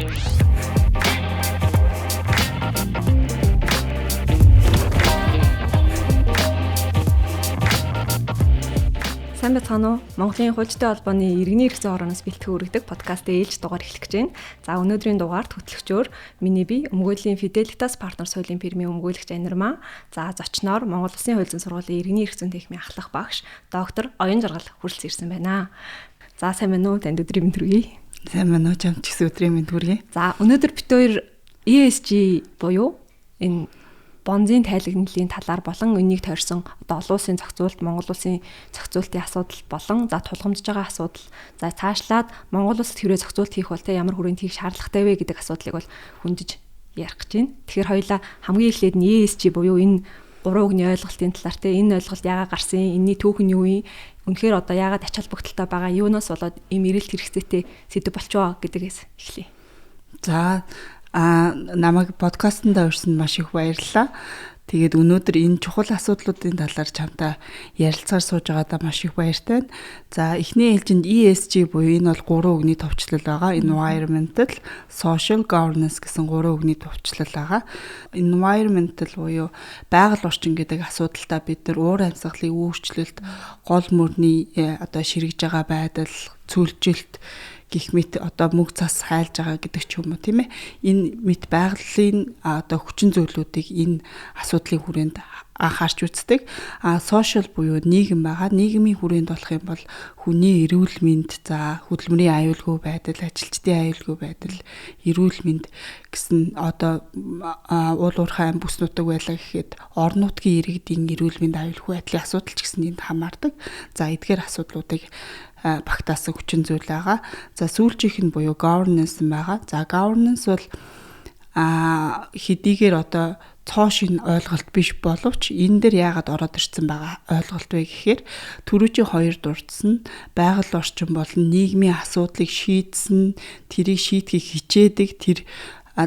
Сайн байцгаана уу? Монголын хуульчтай холбооны иргэний хэрэгцээ орооноос бэлтгэн хүргэдэг подкастын ээлж дугаар эхлэх гэж байна. За өнөөдрийн дугаард хөтлөгчөөр миний бие өмгөөлийн Fidelitas партнер соёлын фирмийн өмгөөлөгч Анирмаа. За зочноор Монгол Улсын хуульзан сургуулийн иргэний хэрэгцээ техникийн ахлах багш доктор Оюн Жаргал хүрэлцэн ирсэн байна. За сайн байна уу? Танд өдрийн мэнд хүргэе. Сайн байна уу? Чамд ч гэсэн өдрийн мэнд хүргэе. За өнөөдөр бид хоёр ESG буюу энэ бонзын тайлагналын талаар болон энэнийг тойрсон одоо олон улсын зохицуулалт, Монгол улсын зохицуулалтын асуудал болон за тулгамдж байгаа асуудал, за цаашлаад Монгол улсад хэрвээ зохицуулалт хийх бол ямар хүрээнд хийх шаардлагатай вэ гэдэг асуудлыг бол хөндөж ярих гэж байна. Тэгэхээр хоёулаа хамгийн эхлээд нь ESG буюу энэ гурван үгний ойлголтын талаар энэ ойлголт яагаад гарсан, энэний түүх нь юу юм, үнэхээр одоо яагаад ач холбогдолтой байгаа, юунаас болоод ийм эрэлт хэрэгцээтэй сэдв болчихоо гэдгээс эхлэе. За намайг подкастт орсон маш их баярлалаа. Тэгээд өнөөдөр энэ чухал асуудлуудын талаар чамтай ярилцахаар сууж байгаадаа маш их баяртай байна. За эхний ээлжинд ESG буюу энэ бол гурван үгний товчлол байгаа. Environmental, Social, Governance гэсэн гурван үгний товчлол байгаа. Environmental буюу байгаль орчин гэдэг асуудалтай бид нар уур амьсгалын өөрчлөлт, гол мөрний одоо ширэгж байгаа байдал, цүлжилт гих мэт одоо мөг цас хайлж байгаа гэдэг ч юм уу тийм ээ. Энэ мэт байгалийн одоо хүчин зүйлүүдийг энэ асуудлын хүрээнд анхаарч үздэг. Social буюу нийгэм байгаа. Нийгмийн хүрээнд болох юм бол хүний эрүүл мэнд, за хөдөлмөрийн аюулгүй байдал, ажилчдын аюулгүй байдал, эрүүл мэнд гэсэн одоо уул уурхай бүс нутаг байлаа гэхэд орон нутгийн иргэдийн эрүүл мэнд аюулгүй байдлын асуудал ч гэсэн энд хамаардаг. За эдгээр асуудлуудыг багтаасан хүчин зүйл байгаа. За сүүлчийнх нь буюу governance байгаа. За governance бол хэдийгээр одоо цоо шин ойлголт биш боловч энэ дээр яагаад ороод ирсэн байгаа ойлголт вэ гэхээр түрүүчийн хоёр дурдсан байгаль орчин болон нийгмийн асуудлыг шийдсэн, тэрийг шийдэхийг хичээдэг, тэр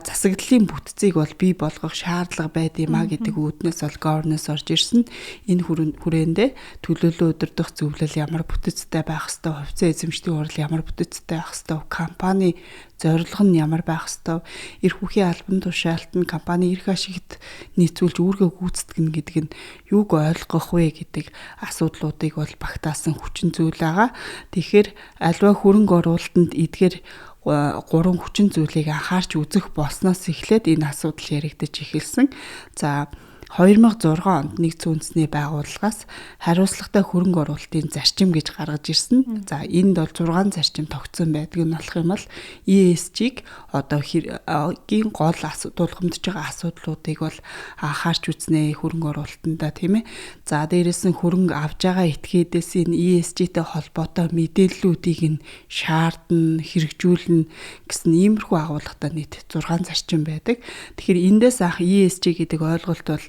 засаглалын бүтцийг бол бий болгох шаардлага байд юм а гэдэг үүднээс бол governance орж ирсэн. Энэ хүрээндээ төлөөлөл удирдах зөвлөл ямар бүтцтэй байх ёстой, хувьцаа эзэмшдэг хурал ямар бүтцтэй байх ёстой, компани зорилго нь ямар байх ёстой, эрх бүхий албан тушаалт нь компани эрх ашигт нийцүүлж үүргээ гүйцэтгэнэ гэдэг нь юуг ойлгох вэ гэдэг асуудлуудыг бол багтаасан хүчин зүйл байгаа. Тэгэхээр альва хөрөнгө оруулалтанд эдгээр гурван хүчин зүйлийг анхаарч үзэх болсноос эхлээд энэ асуудал яригдаж эхэлсэн. За 2006 онд нэгдсэн үндэсний байгууллагаас хариуцлагатай хөрөнгө оруулалтын зарчим гэж гаргаж ирсэн. За энд бол 6 зарчим тогтсон байдаг нь болох юм бол ESG-г одоо гийн гол тулгамдж байгаа асуудлуудыг бол анхаарч үзнэ хөрөнгө оруулалтанда тийм ээ. За дээрээс нь хөрөнгө авж байгаа этгээдээс энэ ESG-тэй холбоотой мэдээллүүдийг нь шаардна, хэрэгжүүлнэ гэсэн иймэрхүү агуулгатай нийт 6 зарчим байдаг. Тэгэхээр эндээс анх ESG гэдэг ойлголт бол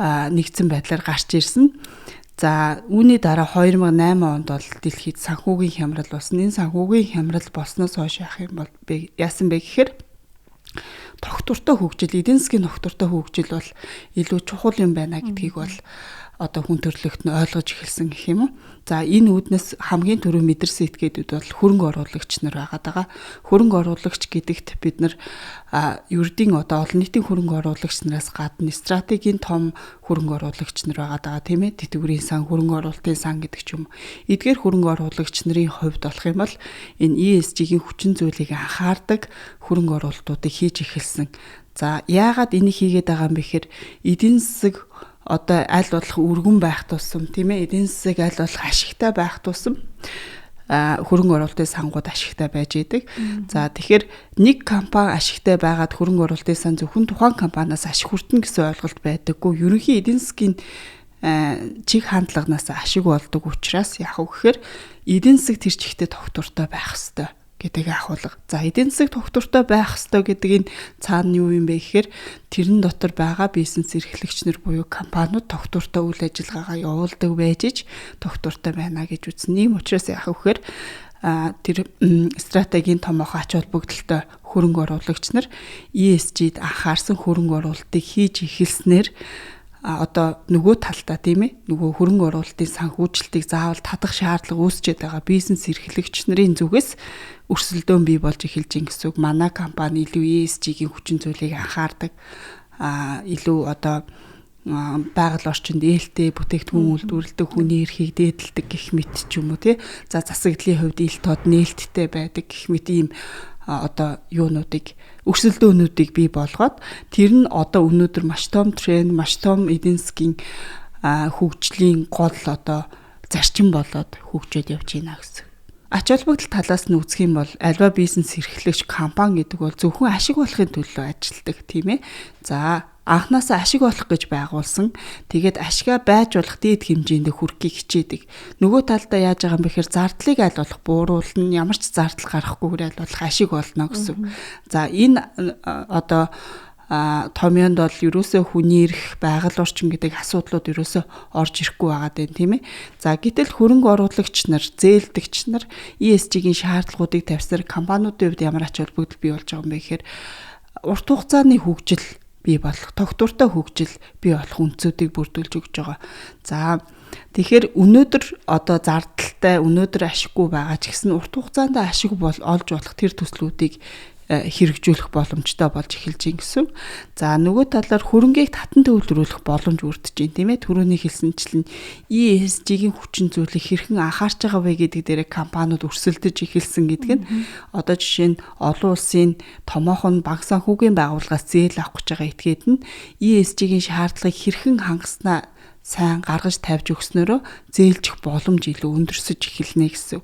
нэгдсэн байдлаар гарч ирсэн. За үүний дараа 2008 онд бол дэлхийд санхүүгийн хямрал болсон. Энэ санхүүгийн хямрал болсноос хойш яах юм бол яасан бэ гэхээр тогтвортой хөгжил, эдийн засгийн тогтвортой хөгжил бол илүү чухал юм байна гэдгийг бол одоо хүн төрлөخت нь ойлгож эхэлсэн гэх юм уу. За энэ үүднээс хамгийн түрүү мэдэрсэн этгээдүүд бол хөрөнгө оруулагч нар байгаа. Хөрөнгө оруулагч гэдэгт бид нар ердийн одоо олон нийтийн хөрөнгө оруулагч нараас гадна стратегийн том хөрөнгө оруулагч нар байгаа тийм ээ. Тэтгэврийн сан, хөрөнгө оруулалтын сан гэдэг ч юм. Эдгээр хөрөнгө оруулагч нарын хувьд болох юм бол энэ ESG-ийн хүчин зүйлийг анхаардаг хөрөнгө оруулалтуудыг хийж эхэлсэн. За яагаад энийг хийгээд байгаа юм бэ гэхээр эдийн засаг одоо аль болох өргөн байх тусам тийм ээ, эдийн засаг аль болох ашигтай байх тусам хөрөнгө оруулалтын сангууд ашигтай байж идэг. За тэгэхээр нэг компани ашигтай байгаад хөрөнгө оруулалтын сан зөвхөн тухайн компаниас ашиг хүртэнэ гэсэн ойлголт байдаггүй. Ерөнхий эдийн засгийн чиг хандлаганаас ашиг болдог учраас яах вэ гэхээр эдийн засаг тэр чигтээ тогтвортой байх ёстой гэдэг ахуулга. За эдийн засаг тогтвортой байх ёстой гэдэг энэ цаана юу юм бэ гэхээр тэрэн дотор байгаа бизнес эрхлэгч нар буюу компаниуд тогтвортой үйл ажиллагаагаа явуулдаг байж ич тогтвортой байна гэж үзнэ. Ийм учраас яах вэ гэхээр тэр стратегийн томоохон ач холбогдолтой хөрөнгө оруулагч нар ESG-д анхаарсан хөрөнгө оруулалтыг хийж эхэлснээр одоо нөгөө талдаа тийм ээ нөгөө хөрөнгө оруулалтын санхүүжилтийг заавал татах шаардлага үүсчээд байгаа бизнес эрхлэгч нарын зүгээс өрсөлдөөн бий болж эхэлж ин гэсэн үг. Манай компани илүү ESG-ийн хүчин зүйлийг анхаардаг. Илүү одоо байгаль орчинд ээлтэй бүтээгдэхүүн үйлдвэрлэдэг хүний эрхийг дээдэлдэг гэх мэт ч юм уу тий. За засаглалын хувьд ил тод нээлттэй байдаг гэх мэт ийм одоо юунуудыг өрсөлдөөнүүдийг бий болгоод тэр нь одоо өнөөдөр маш том тренд, маш том эдийн засгийн хөгжлийн гол одоо зарчим болоод хөгжөөд явж байна гэсэн. Ач холбогдол талаас нь үзэх юм бол альва бизнес эрхлэгч компани гэдэг бол зөвхөн ашиг болохын төлөө ажилтдаг тийм ээ. За анхнаасаа ашиг болох гэж байгуулсан. Тэгээд ашигаа байж болох дээд хэмжээнд хүрэхийг хичээдэг. Нөгөө талдаа яаж байгаа юм бэхээр зардлыг аль болох бууруулна, ямар ч зардал гарахгүйгээр аль болох ашиг олно гэсэн. За энэ одоо томьёонд бол ерөөсөө хүний эрх, байгаль орчин гэдэг асуудлууд ерөөсөө орж ирэхгүй байгаа дээ тийм ээ. За гэтэл хөрөнгө оруулагч нар, зээлдэгч нар ESG-ийн шаардлагуудыг тавьсаар компаниудын хувьд ямар ач холбогдол бий болж байгаа юм бэ гэхээр урт хугацааны хөгжил бий болох, тогтвортой хөгжил бий болох үндсүүдийг бүрдүүлж өгч байгаа. За тэгэхээр өнөөдөр одоо зардалтай, өнөөдөр ашиггүй байгаа ч гэсэн урт хугацаанд ашиг олж болох тэр төслүүдийг хэрэгжүүлэх боломжтой болж эхэлж байна гэсэн. За нөгөө талаар хөрөнгийг татан төвлөрүүлэх боломж өртөж байна тийм ээ. Түрүүний хэлсэнчлэн ESG-ийн хүчин зүйлийг хэрхэн анхаарч байгаа вэ гэдэг дээр компаниуд өрсөлдөж эхэлсэн гэдэг нь одоо жишээ нь олон улсын томоохон банк санхүүгийн байгууллагаас зээл авах гэж байгаа этгээд нь ESG-ийн шаардлагыг хэрхэн хангаснаа сайн гаргаж тавьж өгснөөрөө зээлжих боломж илүү өндөрсөж эхэлнэ гэсэн.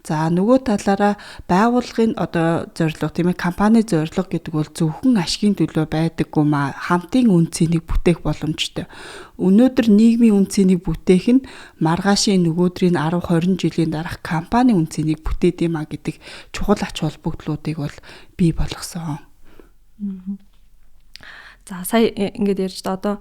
За нөгөө талаараа байгууллагын одоо зорилго тийм ээ компани зорилго гэдэг бол зөвхөн ашигын төлөө байдаггүй маа хамтын үн цэнийг бүтээх боломжтой. Өнөөдөр нийгмийн үн цэнийг бүтээх нь маргаашийн нөгөөдрийн 10 20 жилийн дараах компани үн цэнийг бүтээд юм а гэдэг чухал ач холбогдлуудыг бол бий болгосон. За сая ингэж ярьж одоо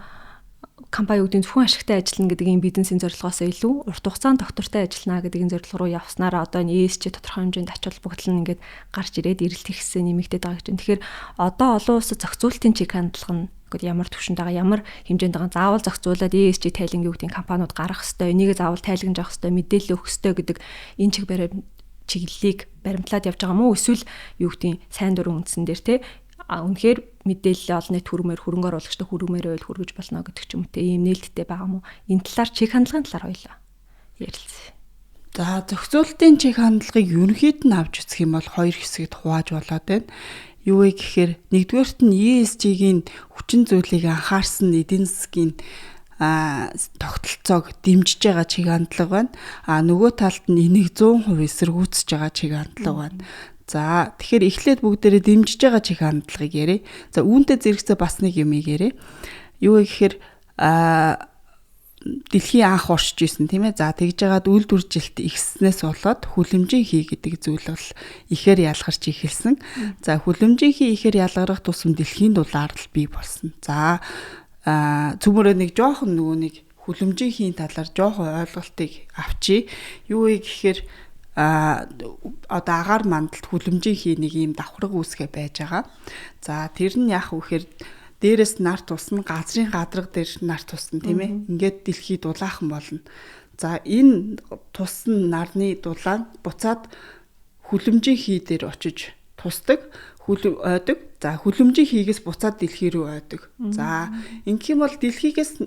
компани үүдийн зөвхөн ашигтай ажиллана гэдэг энэ бизнесийн зорилгоос илүү урт хугацаанд доктортой ажиллана гэдэг энэ зорилго руу явснараа одоо энэ ESG тодорхой хэмжээнд ач холбогдол нь ингээд гарч ирээд эрэлт ихсэн нэмэгдээд байгаа гэж байна. Тэгэхээр одоо олон улсад зохицуултын чиг хандлага нь ингээд ямар түвшинд байгаа, ямар хэмжээнд байгаа заавал зохицуулаад ESG тайлангийн үүдийн компаниуд гаргах хэвээр, энийг заавал тайлагнаж авах хэвээр, мэдээлэл өгөх хэвээр гэдэг энэ чиглэлийг баримтлаад явж байгаа мó эсвэл юу гэдгийг сайн дурын үндсэн дээр те үнэхээр мэдээлэл олон нийт хүрмээр хөрөнгө оруулагчтай хүрмээр байл хүргэж болно гэдэг ч юм уу те ийм нээлттэй байгаа мó. Энэ талаар чиг хандлагын талаар хоёлаа ярилцъя. За зохицуултын чиг хандлагыг ерөнхийд нь авч үзэх юм бол хоёр хэсэгт хувааж болоод байна. Юу вэ гэхээр нэгдүгээрт нь ESG-ийн хүчин зүйлийг анхаарсан эдийн засгийн тогтолцоог дэмжиж байгаа чиг хандлага байна. Нөгөө талд нь энийг 100% эсэргүүцэж байгаа чиг хандлага байна. За тэгэхээр эхлээд бүгдээрээ дэмжиж байгаа чиг хандлагыг ярив. За үүнтэй зэрэгцээ бас нэг юм яриа. Юу вэ гэхээр дэлхийн анх оршиж исэн тийм ээ. За тэгж жагаад үйлдвэржилт ихснээс болоод хүлэмжийн хий гэдэг зүйл бол ихээр ялгарч эхэлсэн. За хүлэмжийн хий ихээр ялгарах тусам дэлхийн дулаар л бий болсон. За цөмөрөө нэг жоохон нөгөө нэг хүлэмжийн хийн талаар жоохон ойлголтыг авчи. Юу вэ гэхээр одоо агаар мандалд хүлэмжийн хий нэг юм давхраг үүсгэ байж байгаа. За тэр нь яах вэ гэхээр дээрээс нар тусна, газрын гадарга дээр нар тусна тийм ээ. Ингээд дэлхий дулаахан болно. За энэ туссан нарны дулаан буцаад хүлэмжийн хий дээр очиж тусдаг, ойдог. За хүлэмжийн хийгээс буцаад дэлхий рүү ойдог. За ингэх юм бол дэлхийгээс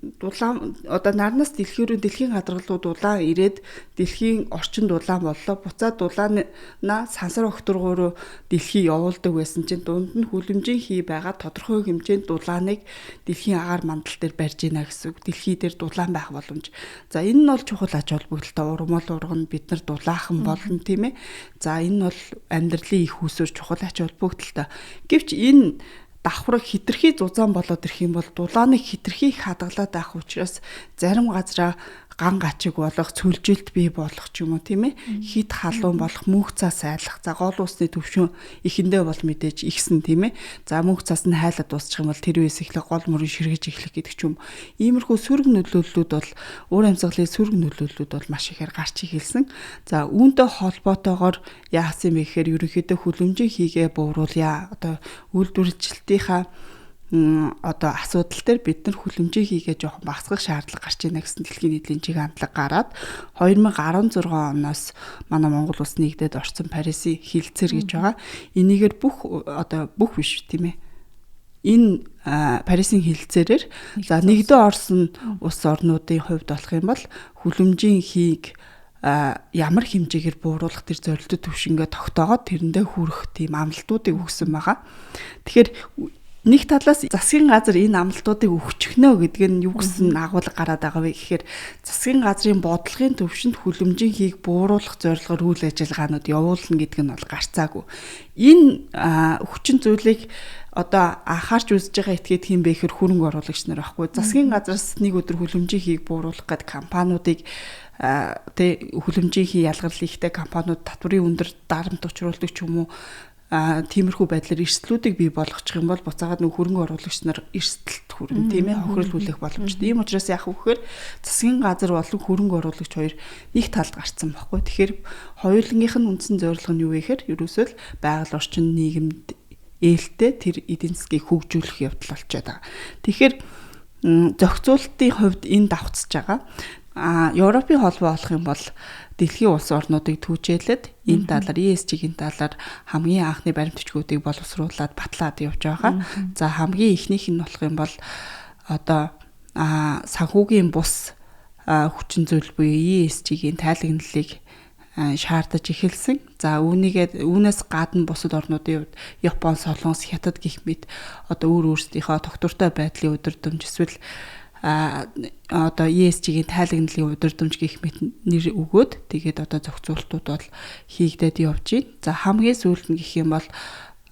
дулаан одоо нарнаас дэлхий рүү дэлхийн гадаргалуу дулаан ирээд дэлхийн орчинд дулаан боллоо. Буцаад дулаанаа сансар огторгоо руу дэлхий явуулдаг байсан чинь дунд нь хүлэмжийн хий байгаа тодорхой хэмжээнд дулааныг дэлхийн агаар мандал дээр барьж ийна гэсэн үг. Дэлхий дээр дулаан байх боломж. За энэ нь бол чухал ач холбогдолтой урмал ургана бид нар дулаахан болно тийм ээ. За энэ бол амьдралын их усөр чухал ач холбогдолтой. Гэвч энэ давхраг хитрхи зузаан болоод ирэх юм бол дулааныг хитрхи хадгалаад байх учраас зарим газраа ган гачиг болох, цөлжилт бий болох ч юм уу тийм ээ. Хит халуун болох, мөнх цаас айлах. За гол усны төвшин ихэндээ бол мэдээж ихсэн тийм ээ. За мөнх цаас нь хайлаад дуусчих юм бол тэр үеэс эхлэх гол мөрөн ширгэж эхлэх гэдэг ч юм. Иймэрхүү сөрөг нөлөөллүүд бол өөр амьсгалын сөрөг нөлөөллүүд бол маш ихээр гарч эхэлсэн. За үүнтэй холбоотойгоор яасан бэ гэхээр ерөнхийдөө хүлэмжийн хийгээ бууруулъя. Одоо үйлдвэржилтийнхаа одоо асуудал дээр бид нар хүлэмжийг хийгээ жоохон багасгах шаардлага гарч ийнэ гэсэн дэлхийн нийтийн чиг хандлага гараад 2016 оноос манай Монгол улс нэгдээд орсон Парисын хилцээр гэж байгаа. Энийгээр бүх биш тийм ээ. Энэ Парисын хилцээрээр за нэгдэн орсон улс орнуудын хувьд болох юм бол хүлэмжийн хийг ямар хэмжээгээр бууруулах тэр зорилттой төвшингээ тогтоогоод тэрэндээ хүрэх тийм амлалтуудыг өгсөн байгаа. Тэгэхээр нэг талаас засгийн газар энэ амлалтуудыг өгчихнө гэдэг нь юу гэсэн агуулга гараад байгаа вэ гэхээр засгийн газрын бодлогын төвшөнд хүлэмжийн хийг бууруулах зорилгоор үйл ажиллагаанууд явуулна гэдэг нь бол гарцаагүй. Энэ хүчин зүйлийг одоо анхаарч үзэж байгаа этгээд хэм бэ гэхээр хөрөнгө оруулагч нар байхгүй. Засгийн газраас нэг өдөр хүлэмжийн хийг бууруулах гэдэг компаниудыг хүлэмжийн хий ялгарлал ихтэй компаниуд татврын өндөр дарамт учруулдаг ч юм уу тиймэрхүү байдлаар эрсдлүүдийг бий болгочих юм бол буцаагаад нэг хөрөнгө оруулагч нар эрсдэлт хүрнэ тийм ээ хохирол хүлээх боломжтой. Ийм учраас яах вэ гэхээр засгийн газар болон хөрөнгө оруулагч хоёр нэг талд гарцсан байхгүй. Тэгэхээр хоёулангийнх нь үндсэн зорилго нь юу вэ гэхээр ерөөсөө л байгаль орчин нийгэмд ээлтэй тэр эдийн засгийг хөгжүүлэх явдал болчиход байгаа. Тэгэхээр зохицуулалтын хувьд энэ давхцаж байгаа. Европын холбоо болох юм бол дэлхийн улс орнуудыг түүжээлээд энэ талаар ESG-ийн талаар хамгийн анхны баримтчгуудыг боловсруулад батлаад явж байгаа. За хамгийн ихнийх нь болох юм бол одоо санхүүгийн бус хүчин зүйл буюу ESG-ийн тайлагналыг шаардаж эхэлсэн. За үүнээс гадна бусад орнуудын хувьд Япон, Солонгос, Хятад гэх мэт одоо өөрсдийнхөө тогтвортой байдлын удирдамж эсвэл одоо ESG-ийн тайлагналын удирдамж гэх мэт нэр өгөөд тэгээд одоо зохицуултууд бол хийгдээд явж байна. За хамгийн сүүлд нь гэх юм бол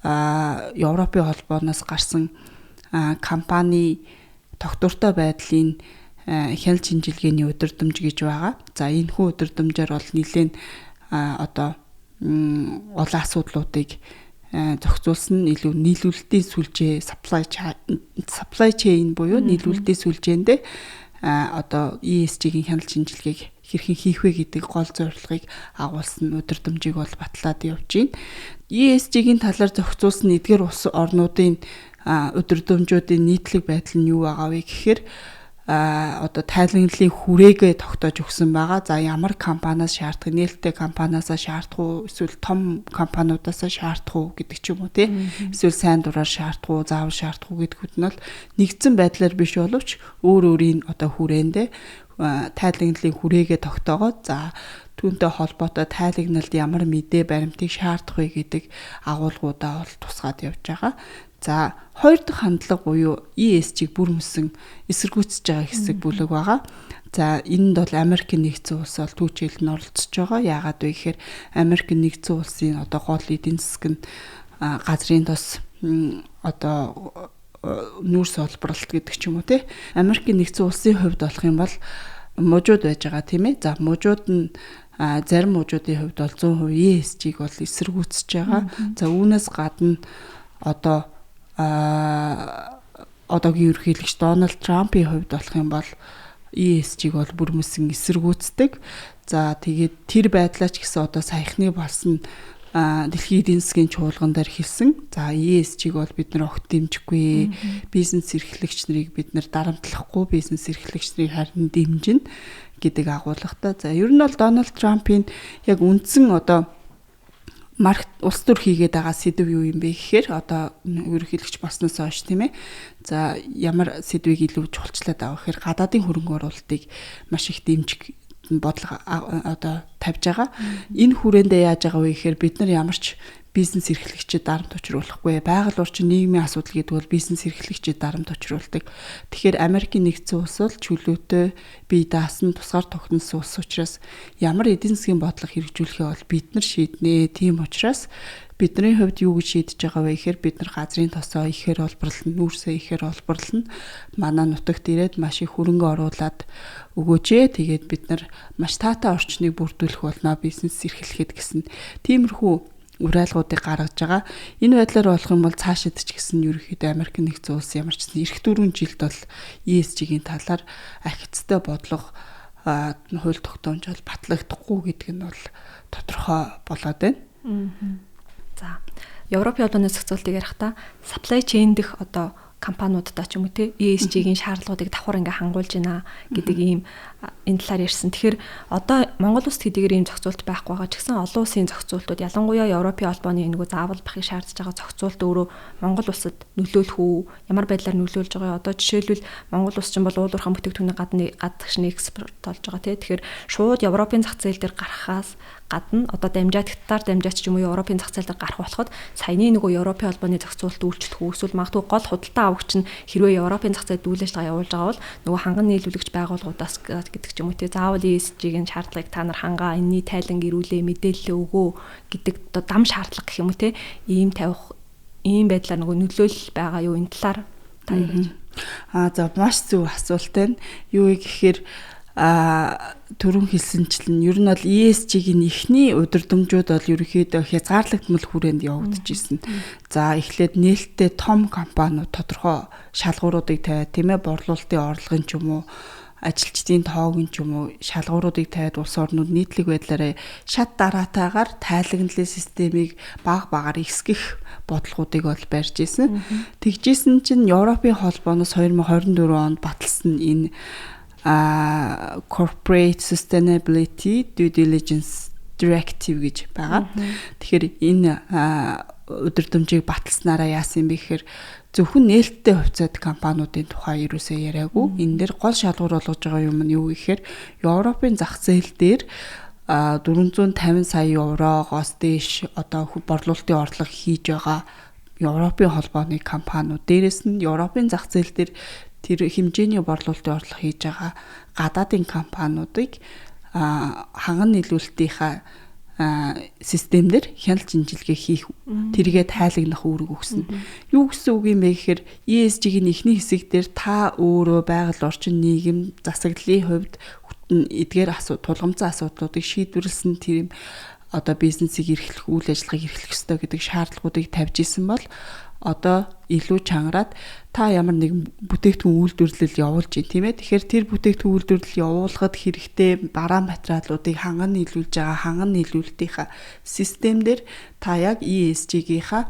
Европын холбооноос гарсан компани тогтвортой байдлын хяналт шинжилгээний удирдамж гэж байгаа. За энэ хүү удирдамжаар бол нэлээд одоо олон асуудлуудыг зохицуулсан илүү нийлүүлэлтийн сүлжээ supply chain буюу нийлүүлэлтийн сүлжээндээ одоо ESG-ийн хяналт шинжилгээг хэрхэн хийх вэ гэдэг гол зорилгыг агуулсан удирдамжийг бол батлаад явж байна. ESG-ийн талаар зохицуулсан эдгээр улс орнуудын удирдамжуудын нийтлэг байдал нь юу байгаа вэ гэхээр одоо тайлагналын хүрээгээ тогтоож өгсөн байгаа. За ямар компаниас шаардах, нээлттэй компаниас шаардах уу, эсвэл том компаниудаас шаардах уу гэдэг ч юм уу тий. Эсвэл сайн дураар шаардах уу, заавал шаардах уу гэдгүүд нь бол нэгдсэн байдлаар биш боловч өөр өөрийн одоо хүрээндээ тайлагналын хүрээгээ тогтоогоод за түүнтэй холбоотой тайлагналд ямар мэдээ баримтыг шаардах вэ гэдэг агуулгуудаа бол тусгаад явж байгаа. За хоёр дахь хандлага буюу ESG-г бүрмөсөн эсэргүүцэж байгаа хэсэг бүлэг байгаа. За энэнд бол Америкийн нэгдсэн улс бол түүчээлд нь оролцож байгаа. Яагаад вэ гэхээр Америкийн нэгдсэн улсын одоо гол эдийн засаг нь газрын тос одоо нүүрс олборлолт гэдэг ч юм уу тий. Америкийн нэгдсэн улсын хувьд болох юм бол мужууд байж байгаа тийм ээ. За мужууд нь зарим мужуудын хувьд бол 100% ESG-г бол эсэргүүцэж байгаа. За үүнээс гадна одоо одоогийн ерөнхийлөгч Дональд Трампын хувьд болох юм бол ESG-г бол бүрмөсөн эсэргүүцдэг. За тэгээд тэр байдлаа ч гэсэн одоо саяхны болсон дэлхийн эдийн засгийн чуулган дээр хэлсэн. За ESG-г бол бид нар огт дэмжихгүй, бизнес эрхлэгч нарыг бид нар дарамтлахгүй, бизнес эрхлэгч нарыг харин дэмжинэ гэдэг агуулгатай. За ер нь бол Дональд Трампын яг үндсэн одоо маркет улс төр хийгээд байгаа сэдв юу юм бэ гэхээр одоо ерөнхийлөгч болсноос хойш тийм ээ. За ямар сэдвийг илүү чухалчлаад байгаа гэхээр гадаадын хөрөнгө оруулалтыг маш их дэмжих бодлого одоо тавьж байгаа. Энэ хүрээндээ яаж байгаа вэ гэхээр бид нар ямар ч бизнес эрхлэгчид дарамт учруулахгүй. Байгаль орчин нийгмийн асуудал гэдэг бол бизнес эрхлэгчид дарамт учруулдаг. Тэгэхээр Америкийн нэгдсэн улс бол чөлөөтэй бие даасан тусгаар тогтносон улс учраас ямар эдийн засгийн бодлого хэрэгжүүлэхээ бол бид нар шийднэ. Тийм учраас бидний хувьд юу гэж шийдэж байгаа вэ гэхээр бид нар газрын тосоо ихээр олборлно, нүүрсээ ихээр олборлно. Манай нутагт ирээд маш их хөрөнгө оруулаад өгөөч ээ. Тэгээд бид нар маш таатай орчныг бүрдүүлэх болно бизнес эрхлэхэд гэсэн тиймэрхүү уриалгуудыг гаргаж байгаа. Энэ байдлаар болох юм бол цаашид ч гэсэн ерөнхийдөө Америк нэгдсэн улс ямар ч нэг 4 жилд бол ESG-ийн талаар ахицтай бодлого хууль тогтоомж бол батлагдахгүй гэдэг нь бол тодорхой болоод байна. За, Европын холбооны зохицуултыг ярихдаа supply chain дэх одоо компаниудаа ч юм уу те ESG-ийн шаардлагуудыг давхар ингээ хангуулж байна гэдэг ийм энэ талаар ярьсан. Тэгэхээр одоо Монгол улсад хэдийгээр ийм зохицуулт байхгүй байгаа ч гэсэн олон улсын зохицуултууд ялангуяа Европын холбооны нөгөө заавал бахыг шаардж байгаа зохицуулт өөрөө Монгол улсад нөлөөлөх үү? Ямар байдлаар нөлөөлж байгаа? Одоо жишээлбэл Монгол улс чинь бол уулуурхан бүтээгдэхүүний гадагшны экспорт болж байгаа те. Тэгэхээр шууд Европын зах зээл дээр гарахаас гадна одоо хятадаар дамжаач ч юм уу Европын зах зээл дээр гарах болоход саяны нөгөө Европын холбооны зохицуулт үйлчлэх үү? Эсвэл магадгүй гол худалдаа авагч нь хэрвээ Европын зах зээлд үйл ажиллагаа явуулж байгаа бол нөгөө ханган нийлүүлэгч байгууллагуудаас гэдэг ч юм уу те заавал ESG-ийн шаардлагыг та нар хангаа энэний тайлан гэрүүлээ мэдээлэл өгөө гэдэг одоо дам шаардлага гэх юм уу те ийм тавих ийм байдлаар нөгөө нөлөөлөл байгаа юу энэ талаар та яаж за маш зөв асуулт байна. Юу гэхээр түрүүн хэлсэнчлэн ер нь бол ESG-ийн эхний удирдамжууд бол ерөнхийдөө хязгаарлагдмал хүрээнд явагдаж ирсэн. За эхлээд нээлттэй том компаниуд тодорхой шалгууруудыг тавиад тийм ээ борлуулалтын орлогын ч юм уу ажилчдын тоогийн ч юм уу шалгууруудыг тавиад улс орнууд нийтлэг байдлаараа шат дараатаагаар тайлагналын системийг багаар ихсгэх бодлогуудыг бол барьж исэн. Тэгжсэн чинь Европын холбооноос 2024 онд баталсан энэ Corporate Sustainability Due Diligence Directive гэж байгаа. Тэгэхээр энэ удирдамжийг баталснараа яасан бэ гэхээр зөвхөн нээлттэй хувьцаат компаниудын тухай ерөөсөө яриаггүй. Энэ дээр гол шалгуур болгож байгаа юм нь юу гэхээр Европын зах зээл дээр 450 сая еврогоос дээш одоо борлуулалтын орлого хийж байгаа Европын холбооны компаниуд дээрээс нь Европын зах зээл дээр тэр хэмжээний борлуулалтын орлого хийж байгаа гадаадын компаниудыг ханган нийлүүлэлтийнхаа системээр хяналт шинжилгээ хийх тэргээ тайлагнах үүрэг өгсөн. Юу гэсэн үг юм бэ гэхээр ESG-ийн эхний хэсэг дээр та өөрөө байгаль орчин нийгэм засаглалын хувьд эдгээр тулгамцсан асуудлуудыг шийдвэрлсэн тэр одоо бизнесийг эрхлэх, үйл ажиллагааг эрхлэх ёстой гэдэг шаардлагуудыг тавьж исэн бол одоо илүү чангараад та ямар нэгэн бүтээгдэхүүн үйлдвэрлэл явуулж байна тийм ээ. Тэгэхээр тэр бүтээгдэхүүн үйлдвэрлэл явуулахад хэрэгтэй бараа материалуудыг ханган нийлүүлж байгаа ханган нийлүүлэлтийнхаа системээр та яг ESG-гийнхаа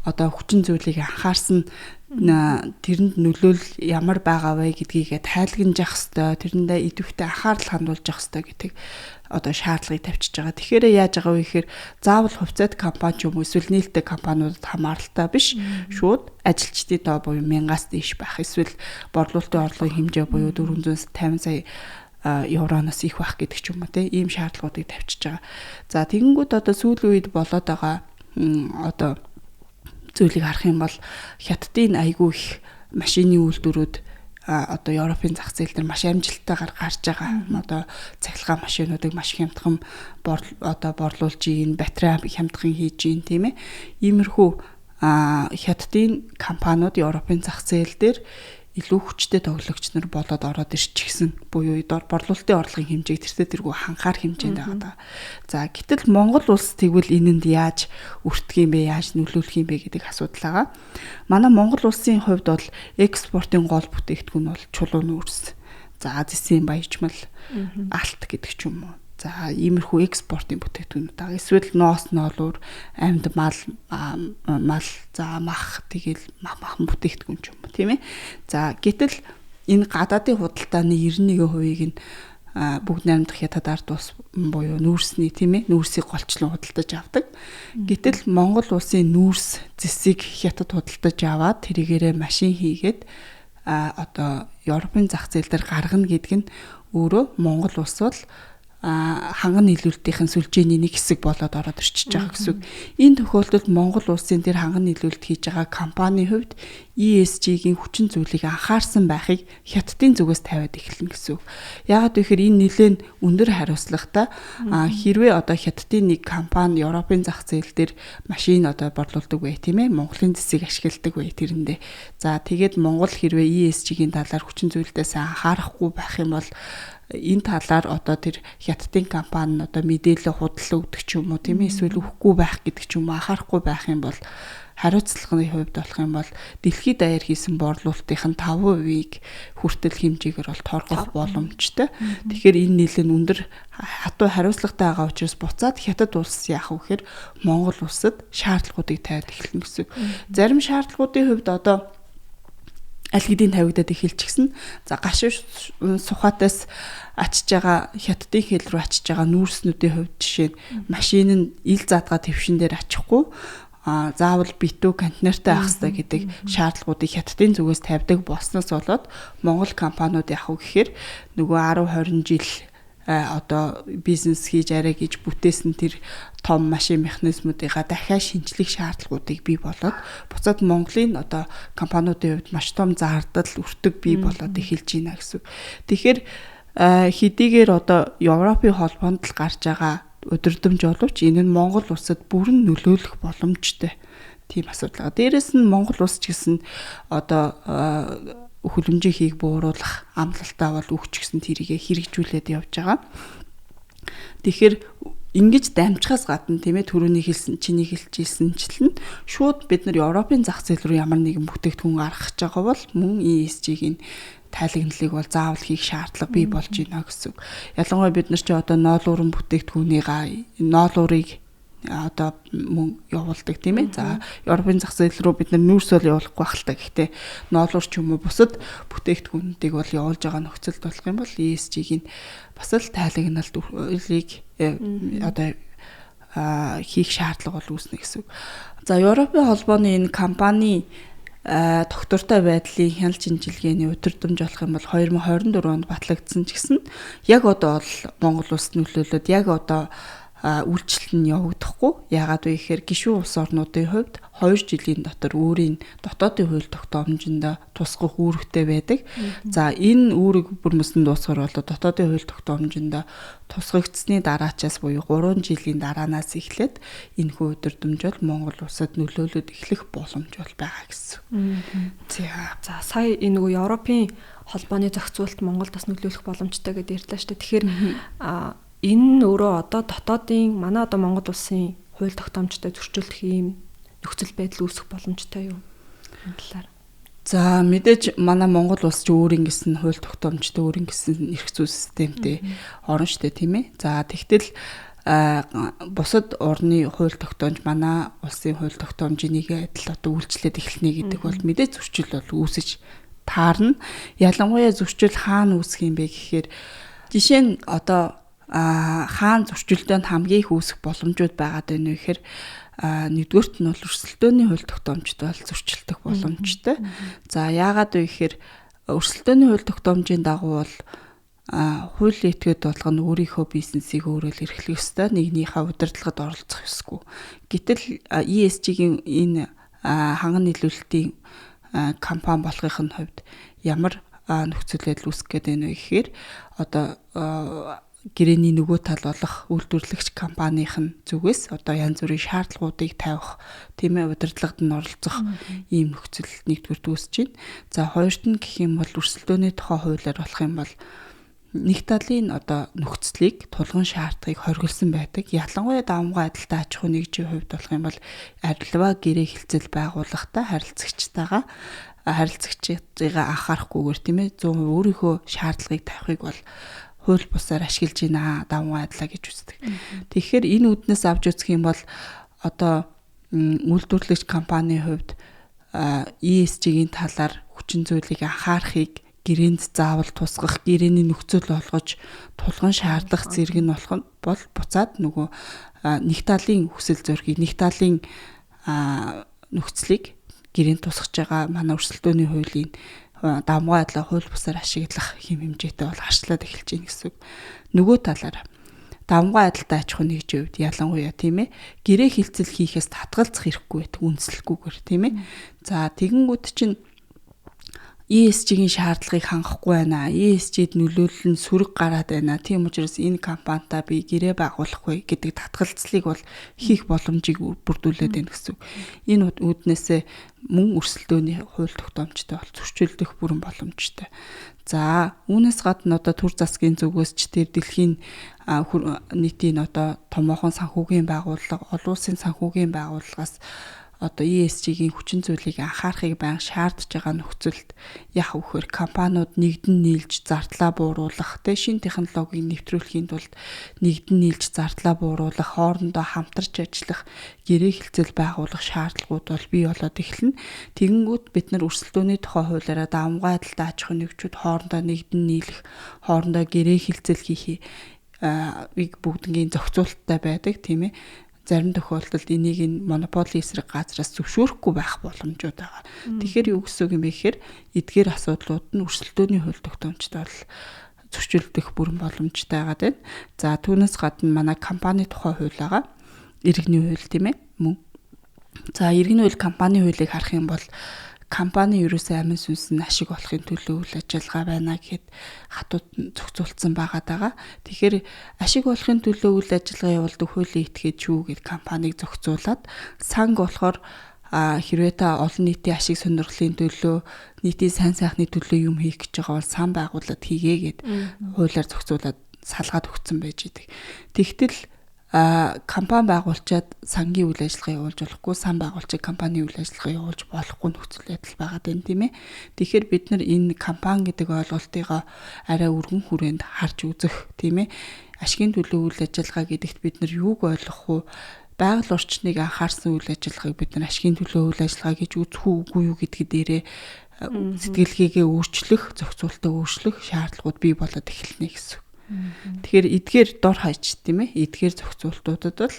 одоо хүчин зүйлийг анхаарсан тэрэнд нөлөөлөл ямар байгаа вэ гэдгийг тайлагнаж явах хэрэгтэй. Тэрэндээ идэвхтэй анхаарал хандуулж явах хэрэгтэй гэдэг одоо шаардлагыг тавьчихж байгаа. Тэгэхээр яаж байгаа вэ гэхээр заавал хувьцаат компани ч юм уу эсвэл нээлттэй компаниудад хамааралтай биш. Шууд ажилчдын тоо буюу 1000-аас дээш байх. Эсвэл борлуулалтын орлогын хэмжээ буюу 450 сая евроноос их байх гэдэг ч юм уу тийм шаардлагуудыг тавьчихж байгаа. За тэгэнгүүт одоо сүүлийн үед болоод байгаа одоо зүйлийг харах юм бол хятадын айгүй их машины үйлдвэрүүд одоо Европын зах зээл дээр маш амжилттайгаар гарч байгаа. Одоо цахилгаан машинуудыг маш хямдхан борлуулж ийн, батарей хямдхан хийж ийн тийм ээ. Иймэрхүү хятадын компаниуд Европын зах зээл дээр илүү хүчтэй тоглогч нар болоод ороод ирчихсэн. Буюу борлуулалтын орлогын хэмжээг тэртээ ханхаар хэмжээнд байгаа. За гэтэл Монгол улс тэгвэл энэнд яаж өртөх юм бэ? Яаж нөлөөлөх юм бэ гэдэг асуудал байгаа. Манай Монгол улсын хувьд бол экспортын гол бүтээгдэхүүн бол чулууны үрс. За зэсийн баяжмал, алт гэдэг ч юм уу. За иймэрхүү экспортын бүтээгдэхүүнүүд байгаа. Эсвэл ноос ноолуур, амьд мал, за мах тэгэл махан бүтээгдэхүүн ч юм уу тийм ээ. За гэтэл энэ гадаадын худалдааны 91%-ийг нь бүгд найрамдах хятад ард улс буюу нүүрсний тийм ээ нүүрсийг голчлон худалдаж авдаг. Гэтэл Монгол улсын нүүрс зэсийг хятад худалдаж аваад тэрийгээрээ машин хийгээд одоо Европын зах зээл дээр гаргана гэдэг нь өөрөө Монгол улс бол ханган нийлүүлэлтийн сүлжээний нэг хэсэг болоод ороод ирчихэж байгаа гэсэн үг. Энэ тохиолдолд Монгол улсын дээр ханган нийлүүлэлт хийж байгаа компанийн хувьд ESG-ийн хүчин зүйлийг анхаарсан байхыг хятадын зүгээс тавиад эхэлнэ гэсэн үг. Яагаад гэвэл энэ нэлээд өндөр хариуцлагатай хэрвээ одоо хятадын нэг компани Европын зах зээл дээр машин одоо борлуулдаг бай тийм ээ Монголын зэсийг ашигладаг бай тэрэндээ. За тэгээд Монгол хэрвээ ESG-ийн талаар хүчин зүйлдээс анхаарахгүй байх юм бол энэ талаар одоо тэр хятадын компани нь одоо мэдээлэл худлаа өгдөг ч юм уу тийм ээ эсвэл өгөхгүй байх гэдэг ч юм уу анхаарахгүй байх юм бол хариуцлагын хувьд болох юм бол дэлхийд даяар хийсэн борлуулалтын 5%-ийг хүртэл хэмжээгээр бол торгох боломжтой. Тэгэхээр энэ нэлээд өндөр хатуу хариуцлагатай байгаа учраас буцаад хятад улс яах вэ гэхээр Монгол улсад шаардлагуудыг тавиад эхэлнэ гэсэн. Зарим шаардлагуудын хувьд одоо аль хэдийн тавигдаад эхэлчихсэн. За гашуур сухатаас ачиж байгаа хятадын хэл рүү ачиж байгаа нүүрснүүдийн хувьд жишээ нь машин нь ил задгаа твшин дээр ачихгүй заавал битүү контейнертай авах хэрэгтэй гэдэг шаардлагуудыг хятадын зүгээс тавьдаг болсноос болоод Монгол компаниуд яг гэхээр нөгөө 10 20 жил одоо бизнес хийж арай гэж бүтээсэн тэр том машин механизмуудыгаа дахиад шинжлэх шаардлагуудыг бий болоод буцаад Монголын одоо компаниудын хувьд маш том зардал өртөг бий болоод эхэлж байна гэсэн. Тэгэхээр хэдийгээр одоо Европын холбоонд л гарч байгаа удирдамж боловч энэ нь Монгол улсад бүрэн нөлөөлөх боломжтой тийм асуудал. Дээрээс нь Монгол улс ч гэсэн одоо хөлөмжийг бууруулах амлалтаа бол өгч гэсэн тэрийг хэрэгжүүлээд явж байгаа. Тэгэхээр ингэж дамжихаас гадна тийм ээ түрүүний чиний хэлжсэн шууд бид нар Европын зах зээл рүү ямар нэгэн бүтээгдэхүүн гаргах гэж байгаа бол мөн ESG-ийн тайлагналыг бол заавал хийх шаардлага бий болж байна гэсэн. Ялангуяа бид нар ч одоо ноолуурын бүтээгдэхүүнийгаа ноолуурыг одоо мөн явуулдаг тийм ээ. За Европын зах зээл рүү бид нар нүүрс бол явуулахгүй байх л та. Гэхдээ ноолуур ч юм уу бусад бүтээгдэхүүнүүдийг бол явуулж байгаа нөхцөлд болох юм бол ESG-ийн бас л тайлагналыг одоо хийх шаардлага бол үүснэ гэсэн. За Европын холбооны энэ компани доктортой байдлын хяналт шинжилгээний удирдамж болох юм бол 2024 онд батлагдсан ч гэсэн яг одоо бол Монгол улсад нөлөөлөд яг одоо үйлчлэл нь явагдахгүй. Яагаад вэ гэхээр гишүүн улс орнуудын хувьд 2 жилийн дотор өөрийн дотоодын хууль тогтоомжинд тусгах үүрэгтэй байдаг. За энэ үүрэг бүр мөсөн дуусгаар бол дотоодын хууль тогтоомжинд тусгагдсны дараачаас буюу 3 жилийн дараанаас эхлээд энэхүү удирдамж бол Монгол улсад нөлөөлөд эхлэх боломж бол байгаа гэсэн. За сая энэ нөгөө Европын холбооны зохицуулалт Монголд бас нөлөөлөх боломжтой гэдээ ярьлаа шүү дээ. Тэгэхээр энэ өөрөө одоо дотоодын манай одоо Монгол улсын хууль тогтоомжтой зөрчилдөх ийм нөхцөл байдал үүсэх боломжтой юу? Энэ талаар. За мэдээж манай Монгол улс ч өөр ингэсэн хууль тогтоомжтой өөр ингэсэн эрх зүй системтэй орн шүү дээ тийм ээ. За тэгтэл бусад орны хууль тогтоомж манай улсын хууль тогтоомжийн адил одоо үйлчлээд эхэлнэ гэдэг бол мэдээж зөрчил бол үүсэж таарна. Ялангуяа зөрчил хаана үүсэх юм бэ гэхээр жишээ нь одоо хаан зөрчилдөөнд хамгийн их үүсэх боломжууд байгаад байна вэ гэхээр нэгдүгээрт нь бол өрсөлдөөний хууль тогтоомжтой бол зөрчилдөх боломжтой. За яагаад вэ гэхээр өрсөлдөөний хууль тогтоомжийн дагуу бол хуулийн этгээд болгоно өөрийнхөө бизнесийг өөрөө л эрхлэх ёстой, нэгнийхээ удирдлагад оролцох ёсгүй. Гэтэл ESG-ийн энэ ханган нийлүүлэлтийн компани болохын хувьд ямар нөхцөл байдал үүсэх гээд байна вэ гэхээр одоо гэрээний нөгөө тал болох үйлдвэрлэгч компанийн зүгээс одоо янз бүрийн шаардлагуудыг тавих, тийм ээ удирдлагад нь оролцох ийм нөхцөл нэгдүгээр үүсэж байна. За хоёрт нь гэх юм бол өрсөлдөөний тухай хуулиар болох юм бол нэг талын одоо нөхцөлийг тулгын шаардлагыг хоригдсан байдаг. Ялангуяа давмгай адилтай аж ахуй нэгжийн хувьд болох юм бол арилваа гэрээ хэлцэл байгуулахдаа харилцагчтайгаа харилцагчдыгаа анхаарахгүйгээр тийм ээ 100% өөрийнхөө шаардлагыг тавихыг бол хууль бусаар ашиглаж байна давмгай адлаа гэж үздэг. Тэгэхээр энэ үднээс авч үзэх юм бол одоо үйлдвэрлэгч компанийн хувьд ESG-ийн талаар хүчин зүйлийг анхаарахыг гэрээнд заавал тусгах, гэрээний нөхцөл олгож тулгын шаардах зэрэг нь болох нь бол буцаад нөгөө нэг талын хүсэл зоригийг, нэг талын нөхцөлийг гэрээнд тусгаж байгаа манай өрсөлдөөний хуулийн давмгай адлаа хууль бусаар ашиглах хэм хэмжээтэй бол харьцуулаад эхэлж байна гэсэн үг. Нөгөө талаараа давмгай адилтай аж ахуй нэгжийн хувьд ялангуяа тийм ээ гэрээ хилцэл хийхээс татгалзах хэрэггүй байдаг үндэслэлгүйгээр тийм ээ. За тэгэнгүүт чинь ESG-ийн шаардлагыг хангахгүй байна. ESG-д нөлөөлөл нь сөрөг гараад байна. Тийм учраас энэ компанитай би гэрээ байгуулахгүй гэдэг татгалзлыг бол хийх боломжийг бүрдүүлээд байна гэсэн. Энэ үүднээсээ мөн өрсөлдөөний хууль тогтоомжтой бол зөрчилдөх бүрэн боломжтой. За үүнээс гадна одоо төр засгийн зүгээс ч тэр дэлхийн нийтийн одоо томоохон санхүүгийн байгууллага, олон улсын санхүүгийн байгууллагаас одоо ESG-ийн хүчин зүйлийг анхаарахыг байнга шаардж байгаа нөхцөлд яг вөхөр компаниуд нэгдэн нийлж зардлаа бууруулах, шинэ технологиг нэвтрүүлэхийн тулд нэгдэн нийлж зардлаа бууруулах, хоорондоо хамтарч ажиллах, гэрээ хэлцэл байгуулах шаардлагууд бол бий болоод эхэлнэ. Тэгэнгүүт бид нар өрсөлдөөний тухай хуулиараа давмгай адилтай аж ахуйн нэгжүүд хоорондоо нэгдэн нийлэх, хоорондоо гэрээ хэлцэл хийх бүгднгийн зохицуулттай байдаг, тийм ээ. Зарим тохиолдолд энийг монополийн эсрэг газраас зөвшөөрөхгүй байх боломжууд байгаа. Тэгэхээр юу гэсэн үг юм бэ гэхээр эдгээр асуудлууд нь өрсөлдөөний хууль тогтоомжтой бол зөрчилдөх бүрэн боломжтой байгаа тийм. За түүнээс гадна манай компани тухай хууль байгаа. Иргэний хууль тийм ээ. Мөн. За иргэний хууль, компани хуулийг харах юм бол компани ерөөсөө амин сүнс нь ашиг олохын төлөө үйл ажиллагаа байна гэхэд хатууд зохицуулсан байгаа. Тэгэхээр ашиг олохын төлөө үйл ажиллагаа явуулдаг хуулийн этгээд шүү гэд компаниг зохицуулаад санг болохоор хэрвээ та олон нийтийн ашиг сонирхлын төлөө, нийтийн сайн сайхны төлөө юм хийх гэж байгаа бол сан байгууллаад хийгээгээд хуулиар зохицуулаад салгаад өгсөн байж идэг. Тэгтэл компани байгуулчаад сангийн үйл ажиллагаа явуулж болохгүй, сан байгуулчид компани үйл ажиллагаа явуулж болохгүй нөхцөл байдал байгаа дээ, тийм ээ. Тэгэхээр бид нар энэ компани гэдэг ойлголтыг арай өргөн хүрээнд харж үзэх, тийм ээ. Ашигын төлөө үйл ажиллагаа гэдэгт бид нар юуг ойлгох вэ? Байгаль орчныг анхаарсан үйл ажиллагааг бид нар ашигын төлөө үйл ажиллагаа гэж үзэх үгүй юу гэдгээ дээрээ сэтгэлгээгээ өөрчлөх, зохицуултаа өөрчлөх шаардлагууд бий болоод эхэлнэ гэсэн. Тэгэхээр эдгээр дор хаяж тийм ээ, эдгээр зохицуултуудад бол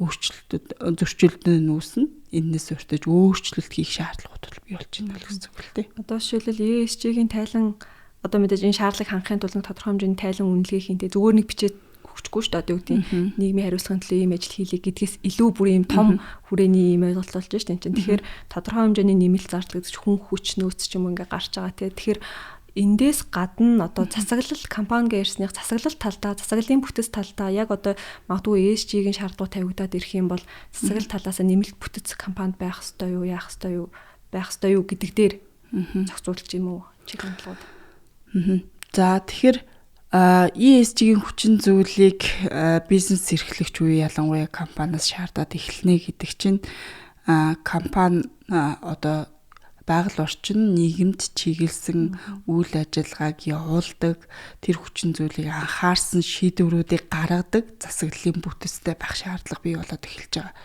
зөрчилдөөн нүүснэ. Энэс урьдчилж өөрчлөлт хийх шаардлагууд бол бий болж байна гэсэн үг л дээ. Одоо жишээлбэл ESG-ийн тайлан одоо мэдээж энэ шаардлагыг хангахын тулд тодорхой хэмжээний тайлан үнэлгээ хийнтэй зүгээр нэг бичээд өгчихгүй шүү дээ. Одоо юу гэдэг нийгмийн хариуцлагын төлөө ийм ажил хийлээ гэдгээс илүү бүр ийм том хүрээний ийм ойлголт болж шүү дээ. Тэгэхээр тодорхой хэмжээний нэмэлт зардал гэж хүн хүч нөөц ч юм ингээ гарч байгаа тийм. Тэгэхээр эндээс гадна одоо засаглал компани гэрснийх засаглал талдаа, засаглалын бүтэц талдаа яг одоо магадгүй ESG-ийн шаардлагууд тавигдаад ирэх юм бол засаглал талаас нь нэмэлт бүтэц компанид байх ёстой юу, яах ёстой юу, байх ёстой юу гэдэг дээр зохицуулж юм уу чиг хандлагууд. За тэгэхээр ESG-ийн хүчин зүйлийг бизнес эрхлэгч үе ялангуяа компаниас шаардаад эхэлнэ гэдэг чинь компани одоо байгаль орчин нийгэмд чиглэсэн үйл ажиллагааг явуулдаг, тэр хүчин зүйлийг анхаарсан шийдвэрүүдийг гаргадаг засаглалын бүтэцтэй байх шаардлага бий болоод эхэлж байгаа.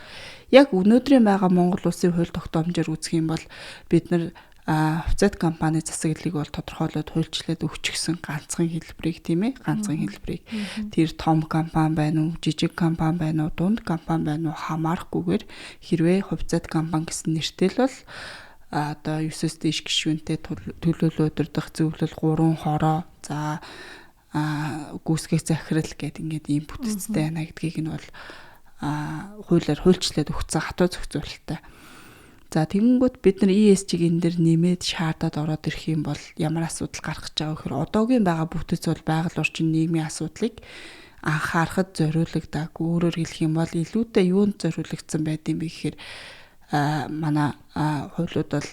Яг өнөөдрийн байгаа Монгол Улсын хууль тогтоомжоор үзэх юм бол бид нар хувьцаат компани засаглалыг бол тодорхойлоод хуульчлаад өгчихсөн ганцхан хэлбэрийг тийм ээ, ганцхан хэлбэрийг. Тэр том компани байна уу, жижиг компани байна уу, дунд компани байна уу хамаарахгүйгээр хэрвээ хувьцаат компани гэсэн нэртэл бол одоо 9-с дээш гишүүнтэй төлөөлөл удирдах зөвлөл 3 хороо за гүйцэтгэх захирал гэдэг ингээд ийм бүтэцтэй байна гэдгийг нь бол хуулиар хуульчлаад өгсөн хатуу зохицуулалттай. За тэгэнгүүт бид нар ESG-г энэ дэр нэмээд шаардаад ороод ирэх юм бол ямар асуудал гарах гэж байгаа вэ гэхээр одоогийн байгаа бүтэц бол байгаль орчин нийгмийн асуудлыг анхаарахад зориулагдаагүй. Өөрөөр хэлэх юм бол илүүтэй юунд зориулагдсан байдığım бэ гэхээр манай хуулиуд бол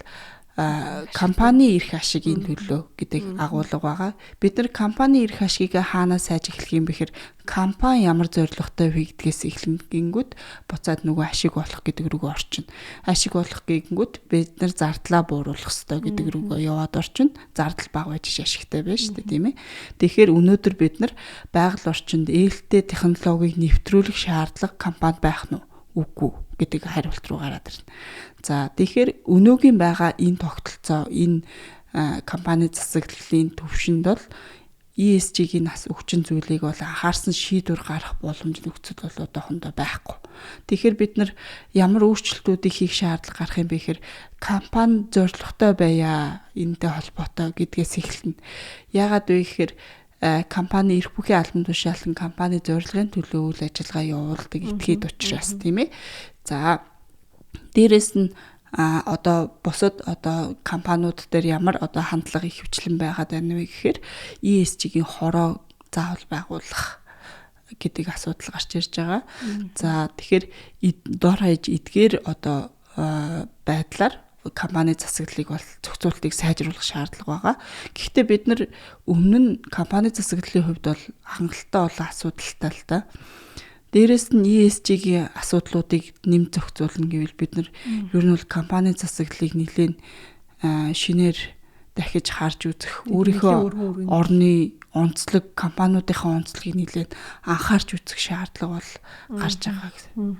компани эрх ашигын төлөө гэдэг агуулга байгаа. Бид нар компани эрх ашгийг хаанаас сайж эхлэх юм бэ гэхээр компани ямар зорилготой хийгдгээс эхлэнгүүт буцаад нөгөө ашиг олох гэдэг рүүгээ орчин. Ашиг олох гэнгүүт бид нар зардлаа бууруулах ёстой гэдэг рүүгээ яваад орчин. Зардал бага байж ашигтай байна шүү дээ, тийм ээ. Тэгэхээр өнөөдөр бид нар байгаль орчинд ээлтэй технологиг нэвтрүүлэх шаардлага компанид байх нь үгүй гэдэг хариулт руу гараад ирнэ. За тэгэхээр өнөөгийн байгаа энэ тогтолцоо, энэ компани засаглалын төвшөнд бол ESG-ийн нас өвчин зүйлийг бол анхаарсан шийдвэр гарах боломж нөхцөл бол одоохондоо байхгүй. Тэгэхээр бид нар ямар өөрчлөлтүүдийг хийх шаардлага гарах юм бэ гэхээр компани зорилготой байя энэтэй холбоотой гэдгээс эхэлнэ. Яагаад вэ гэхээр компани эрх бүхий албан тушаалан компани зорилгын төлөө үйл ажиллагаа явуулдаг этгээд учраас тийм ээ. За дээрэс нь одоо бусад одоо компаниуд дээр ямар одоо хандлага их хвчлэн байгаад байна вэ гэхээр ESG-ийн хороо заавал байгуулах гэдэг асуудал гарч ирж байгаа. За тэгэхээр дор хаяж эдгээр одоо байдлаар компани засаглалыг бол зохицуултыг сайжруулах шаардлага байгаа. Гэхдээ бид нар өмнө нь компани засаглалын хувьд бол хангалттай олон асуудалтай л да. Дээрээс нь ESG-ийн асуудлуудыг нэм зохицуулна гэвэл бид нар ер нь бол компани засаглалыг нэлээд шинээр дахиж харж үзэх, өөрийнхөө орны онцлог, компаниудынхаа онцлогийг нэлээд анхаарч үзэх шаардлага бол гарч байгаа гэсэн.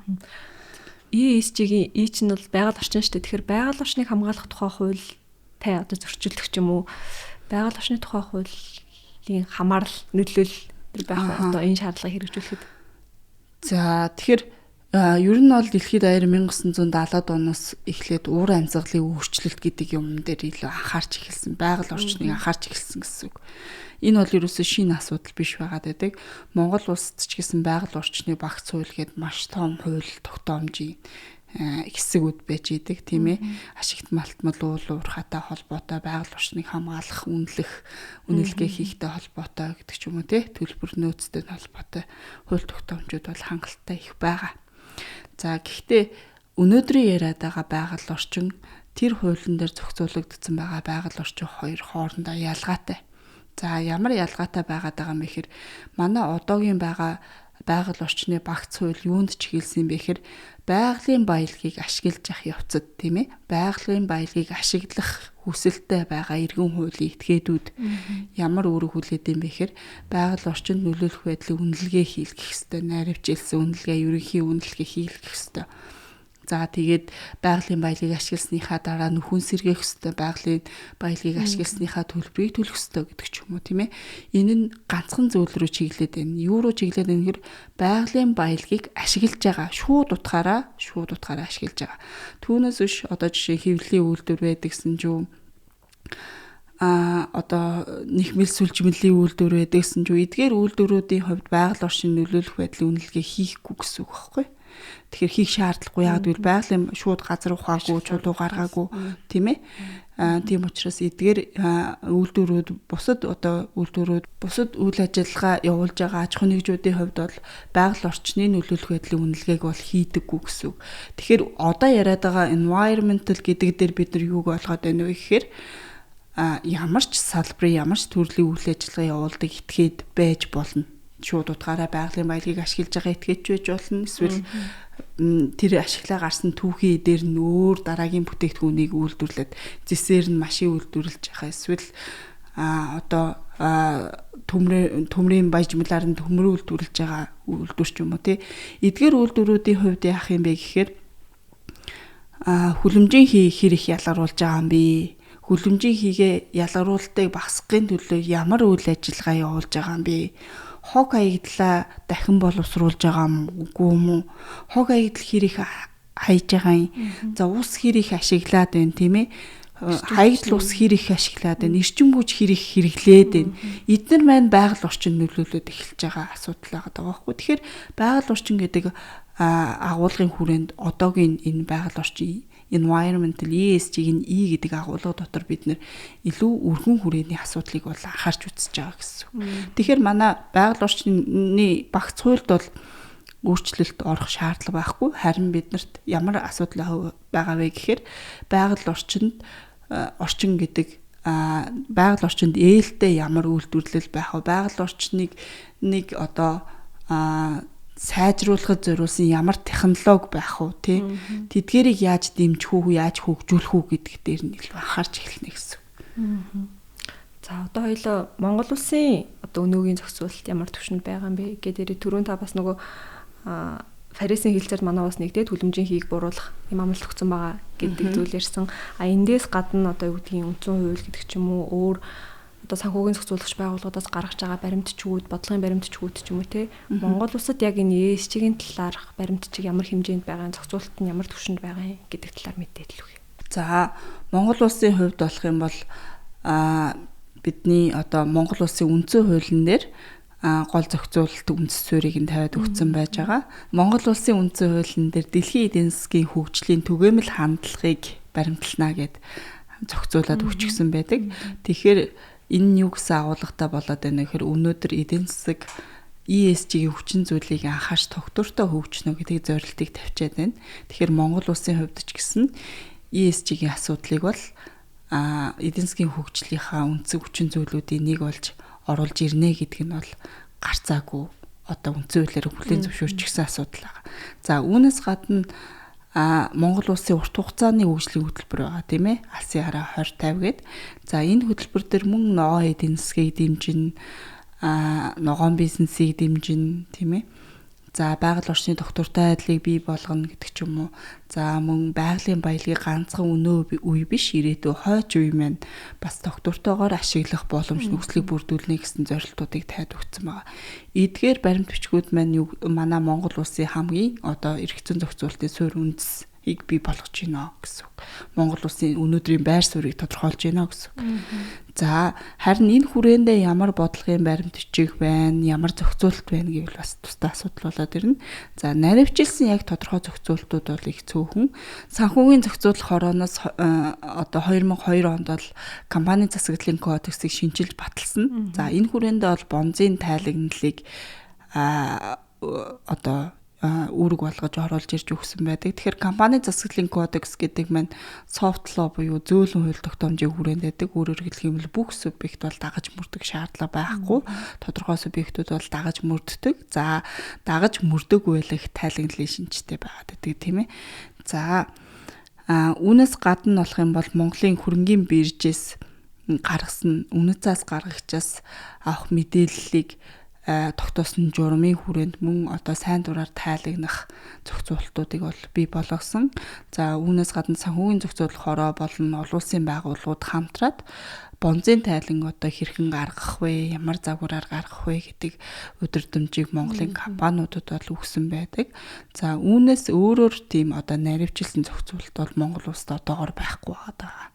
ESG-ийн чинь бол байгаль орчин шүү дээ. Тэгэхээр байгаль орчныг хамгаалах тухай хуультай одоо зөрчилдөх ч юм уу, байгаль орчны тухай хуулийн хамаарал нөлөөлөл байх одоо энэ шаардлагыг хэрэгжүүлэхэд. За тэгэхээр ер нь бол дэлхийд даяар 1970-аад оноос эхлээд уур амьсгалын өөрчлөлт гэдэг юм дээр илүү анхаарч эхэлсэн, байгаль орчныг анхаарч эхэлсэн гэсэн үг. Энэ бол ерөөсөө шинэ асуудал биш байгаад байдаг. Монгол улсад ч гэсэн байгаль орчны багц хууль гэдэг маш том хууль тогтоомжийн хэсэгүүд байж идэг, тийм ээ. Ашигт малтмал уул уурхайтай холбоотой, байгаль орчныг хамгаалах, үнэлгээ хийхтэй холбоотой гэдэг ч юм уу, тий. Төлбөр нөөцтэй холбоотой хууль тогтоомжууд бол хангалттай их байгаа. За гэхдээ өнөөдрийн яриад байгаа байгаль орчин тэр хуулийн дээр зохицуулагдсан байгаа байгаль орчин хоёр хоорондоо ялгаатай. За ямар ялгаатай байгаад байгаа юм бэ гэхээр манай одоогийн байгаа байгаль орчны багц хууль юунд ч хэлсэн бэ гэхээр байгалийн баялагийг ашиглаж явах явцад, тийм ээ, байгалийн баялагийг ашиглах хүсэлтэй байгаа иргэн хуулийн этгээдүүд ямар үүрэг хүлээдэг юм бэ гэхээр байгаль орчинд нөлөөлөх байдлыг үнэлгээ хийлгэх ёстой, найрамчилсан үнэлгээ, ерөнхий үнэлгээ хийлгэх ёстой. За тэгээд байгалийн баялагийг ашигласныхаа дараа нөхөн сэргээх ёстой, байгалийн баялагийг ашигласныхаа төлбөрийг төлөх ёстой гэдэг ч юм уу, тийм ээ. Энэ нь ганцхан зүйл рүү чиглээд байна. Юу руу чиглээд байна гэхээр байгалийн баялагийг ашиглаж байгаа, шууд утгаараа ашиглаж байгаа. Түүнээс биш одоо жишээ хэвлэлийн үйлдвэр байдагсан ч юм одоо нэхмэл сүлжмэлийн үйлдвэр байдагсан ч эдгээр үйлдвэрүүдийн хувьд байгаль орчны нөлөөлөх байдлын үнэлгээ хийхгүй гэсэн үг байхгүй. Тэгэхээр хийх шаардлагагүй, яагаад гэвэл байгалийн шууд газар ухаагүй, чулуу гаргаагүй, тийм ээ. Тийм учраас эдгээр үйлдвэрүүд бусад үйл ажиллагаа явуулж байгаа аж ахуйн нэгжүүдийн хувьд бол байгаль орчны нөлөөлөх байдлын үнэлгээг бол хийдэггүй гэсэн үг. Тэгэхээр одоо яриад байгаа environmental гэдэг дээр бид нар юуг ойлгоод байна вэ гэхээр ямар ч салбарын, ямар ч төрлийн үйл ажиллагаа явуулдаг этгээд байж болно. Шууд утгаараа байгалийн баялагийг ашиглаж байгаа этгээдч байж болно. Эсвэл тэр ашиглаа гарсан түүхий дээр нь өөр дараагийн бүтээгдэхүүнийг үйлдвэрлээд зэсээр нь машин үйлдвэрлэж байгаа. Эсвэл одоо төмрийн баяжмалаар нь төмөр үйлдвэрлэж байгаа үйлдвэрч юм уу, тий. Эдгээр үйлдвэрүүдийн хувьд яах юм бэ гэхээр хүлэмжийн хэр их ялгаруулж байгаа юм бэ? Хүлэмжийн хийгээ ялгаруулалтыг багасгахын төлөө ямар үйл ажиллагаа явуулж байгаа юм бэ? Хог хаягдлаа дахин боловсруулж байгаа юм уу? Хог хаягдл хэр их хайж байгаа юм? За ус хэр их ашиглаад байна, тийм ээ? Хаягдл ус хэр их ашиглаад байна? Эрчим хүч хэр их хэрэглээд байна? Эдгээр маань байгаль орчин нөлөөлөд эхэлж байгаа асуудал байгаа байхгүй. Тэгэхээр байгаль орчин гэдэг агуулгын хүрээнд одоогийн энэ байгаль орчин environmental ESG-ийн E гэдэг агуулга дотор бид нэр илүү өргөн хүрээний асуудлыг бол анхаарч үзэж байгаа гэсэн. Тэгэхээр манай байгаль орчны багц хуульд бол өөрчлөлт орох шаардлага байхгүй. Харин биднэрт ямар асуудал байгаа вэ гэхээр байгаль орчин гэдэг байгаль орчинд ээлтэй ямар үйлдвэрлэл байх вэ? Байгаль орчныг нэг одоо сайжруулахад зориулсан ямар технологи байх вэ, тий? Тэдгэрийг яаж дэмжих үү, яаж хөгжүүлэх үү гэдэг дээр нь илүү анхаарч эхэлнэ гэсэн. За одоо хоёлоо Монгол улсын одоо өнөөгийн зохицуулалт ямар түвшинд байгаа юм бэ гэдэг түрүүн та бас нөгөө Фарисийн хэлцээр манай бас нэгдээд хүлэмжийн хийг буруулах юм амлалт өгсөн байгаа гэдэг зүйл ярьсан. Эндээс гадна одоо юу гэдгийг үндсэн хууль гэдэг ч юм уу өөр одоо санхүүгийн зохицуулагч байгууллагуудаас гаргаж байгаа баримтчгүүд, бодлогын баримтчгүүд ч юм уу те Монгол улсад яг энэ ESG-ийн талаарх баримтчиг ямар хэмжээнд байгаа, зохицуулалт нь ямар түвшинд байгаа гэдэг талаар мэдээлэл өгье. За Монгол улсын хувьд болох юм бол бидний одоо Монгол улсын үндсэн хуулийн дээр гол зохицуулалт үндэс суурийг нь тавиад өгсөн байж байгаа. Монгол улсын үндсэн хуулийн дээр дэлхийн эдийн засгийн хөгжлийн түгээмэл хандлагыг баримтлана гэд зохицуулаад өгчихсөн байдаг. Тэгэхээр энэ юу гэсэн агуулгатай болоод байна гэхээр өнөөдөр эдийн засаг ESG-ийн хүчин зүйлийг анхаарч тогтвортой хөгжнө гэдэг зорилтыг тавьчаад байна. Тэгэхээр Монгол улсын хувьд ч гэсэн ESG-ийн асуудлыг бол эдийн засгийн хөгжлийнхаа үндсэн хүчин зүйлүүдийн нэг болж оруулж ирнэ гэдг нь бол гарцаагүй одоо үндсэн хуулиар хүлээн зөвшөөрч гисэн асуудал байгаа. За үүнээс гадна Монгол улсын урт хугацааны хөгжлийн хөтөлбөр байгаа тийм ээ. Алсын хараа 2050 гээд. За энэ хөтөлбөр дээр мөн ногоон эдийн засгийг дэмжин, ногоон бизнесийг дэмжин тийм ээ. За байгаль орчны доктортой айдлыг бий болгоно гэдэг ч юм уу. За мөн байгалийн баялагийг ганцхан өнөө үе биш ирээдүйн хойч үе маань бас доктортойгоор ашиглах боломж нөхцөлийг бүрдүүлнэ гэсэн зорилтуудыг тавьд өгсөн байгаа. Эдгээр баримт бичгүүд маань манай Монгол улсын хамгийн одоо эрх зүйн зохицуулалтын суурь үндэс бий болгож байна гэсэн үг. Монгол улсын өнөөдрийн байр суурийг тодорхойлж байна гэсэн үг. За харин энэ хүрээндээ ямар бодлогын баримт бичиг байна, ямар зохицуулалт байна гэвэл бас тусдаа асуудал болоод ирнэ. За наривчилсан яг тодорхой зохицуулалтууд бол их цөөхөн. Санхүүгийн зохицуулах хорооноос одоо 2002 онд бол компани засаглалын кодексыг шинжилж баталсан. За энэ хүрээндээ бол бонзын тайлагналыг одоо үүрэг болгож оруулж ирж өгсөн байдаг. Тэгэхээр компани засаглалын кодекс гэдэг маань soft law буюу зөөлөн хууль тогтоомжийн хүрээнд байдаг. Өөрөөр хэлэх юм бол бүх субъект бол дагаж мөрдөх шаардлага байхгүй. Тодорхой субъектууд бол дагаж мөрддөг. За дагаж мөрдөг байлах тайлагналын шинжтэй байгаад байдаг тийм ээ. За үүнээс гадна болох юм бол Монголын хөрөнгийн биржээс гаргасан үнэт цаас гаргагчаас авах мэдээллийг тогтоосон журмын хүрээнд мөн одоо сайн дураар тайлагнах зохицуулалтуудыг бол бий болгосон. За үүнээс гадна санхүүгийн зохицуулах хороо болон олон улсын байгууллагууд хамтраад бонзын тайлан одоо хэрхэн гаргах вэ, ямар загвараар гаргах вэ гэдэг удирдамжийг Монголын компаниудад бол өгсөн байдаг. За үүнээс өөрөөр тийм одоо наривчилсан зохицуулалт бол Монгол улсад одоогоор байхгүй байгаа.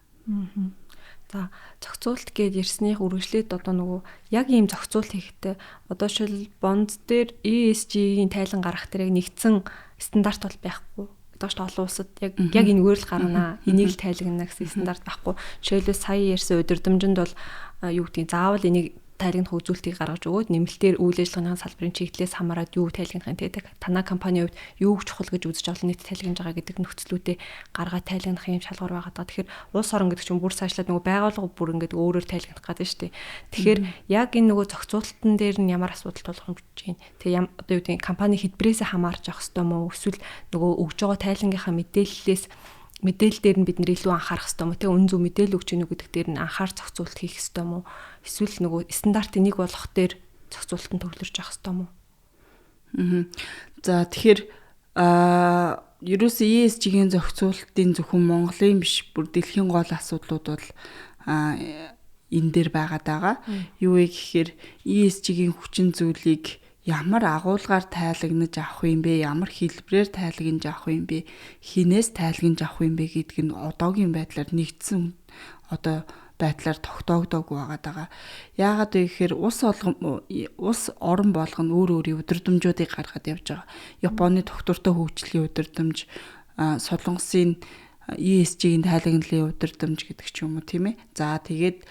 За зохицуулалт гэдээ ярьсных үргэлжлээд одоо нөгөө яг ийм зохицуулалт хийхдээ одоо шил бонд дээр ESG-ийн тайлан гаргах дээр нэгдсэн стандарт бол байхгүй. Одоо ч олон улсад яг энэгээр л гаргана. Энийг л тайлагна гэсэн стандарт байхгүй. Жишээлбэл сая ярьсан удирдамжинд бол юу гэдгийг заавал энийг тайлагнах үзүүлэлтийг гаргаж өгөөд нэмэлтээр үйл ажиллагааны салбарын чиглэлээс хамаарат юу тайлагнахын гэдэг. Танай компанийн хувьд юу ч чухал гэж үзэж олон нийт тайлагнаж байгаа гэдэг нөхцлүүдэд гаргаад тайлагнах юм шалгуур байгаа даа. Тэгэхээр улс орон гэдэг чинь бүр цаашлаад нөгөө байгууллага бүр ингээд өөрөөр тайлагнах гэдэг шүү дээ. Тэгэхээр яг энэ нөгөө зохицуулалтын дээр нь ямар асуудал тулгамдж байна. Тэгээ одоо юу гэдэг компани хэлбэрээсээ хамаарч авах хэрэгтэй мó эсвэл нөгөө өгж байгаа тайлангийнхаа мэдээлэл дээр нь бид нэр илүү анхаарах хэрэгтэй мó. Тэ үн зөв мэдээлэл өгч гэнэ гэдэг дээр нь анхаар зохицуулалт хийх хэрэгтэй мó. Эсвэл нөгөө стандарт энийг болгох дээр зохицуулалтанд төвлөрж явах хэрэгтэй мó. За тэгэхээр ерөөсөө ESG-ийн зохицуулалтын зөвхөн Монголын биш бүр дэлхийн гол асуудлууд бол энэ дээр байгаад байгаа. Юу вэ гэхээр ESG-ийн хүчин зүйлийг ямар агуулгаар тайлагнаж авах юм бэ? Ямар хэлбэрээр тайлагнаж авах юм бэ? Хинээс тайлагнаж авах юм бэ гэдг нь одоогийн байдлаар нэгдсэн одоо байдлаар тогтоогдоог байгаа. Яагаад вэ гэхээр улс орон болгоно өөр өөрийн удирдамжуудыг гаргаад явж байгаа. Японы доктортой хөгжлийн удирдамж, Солонгосын ESG-ийн тайлагналын удирдамж гэдэг ч юм уу тийм ээ. За тэгээд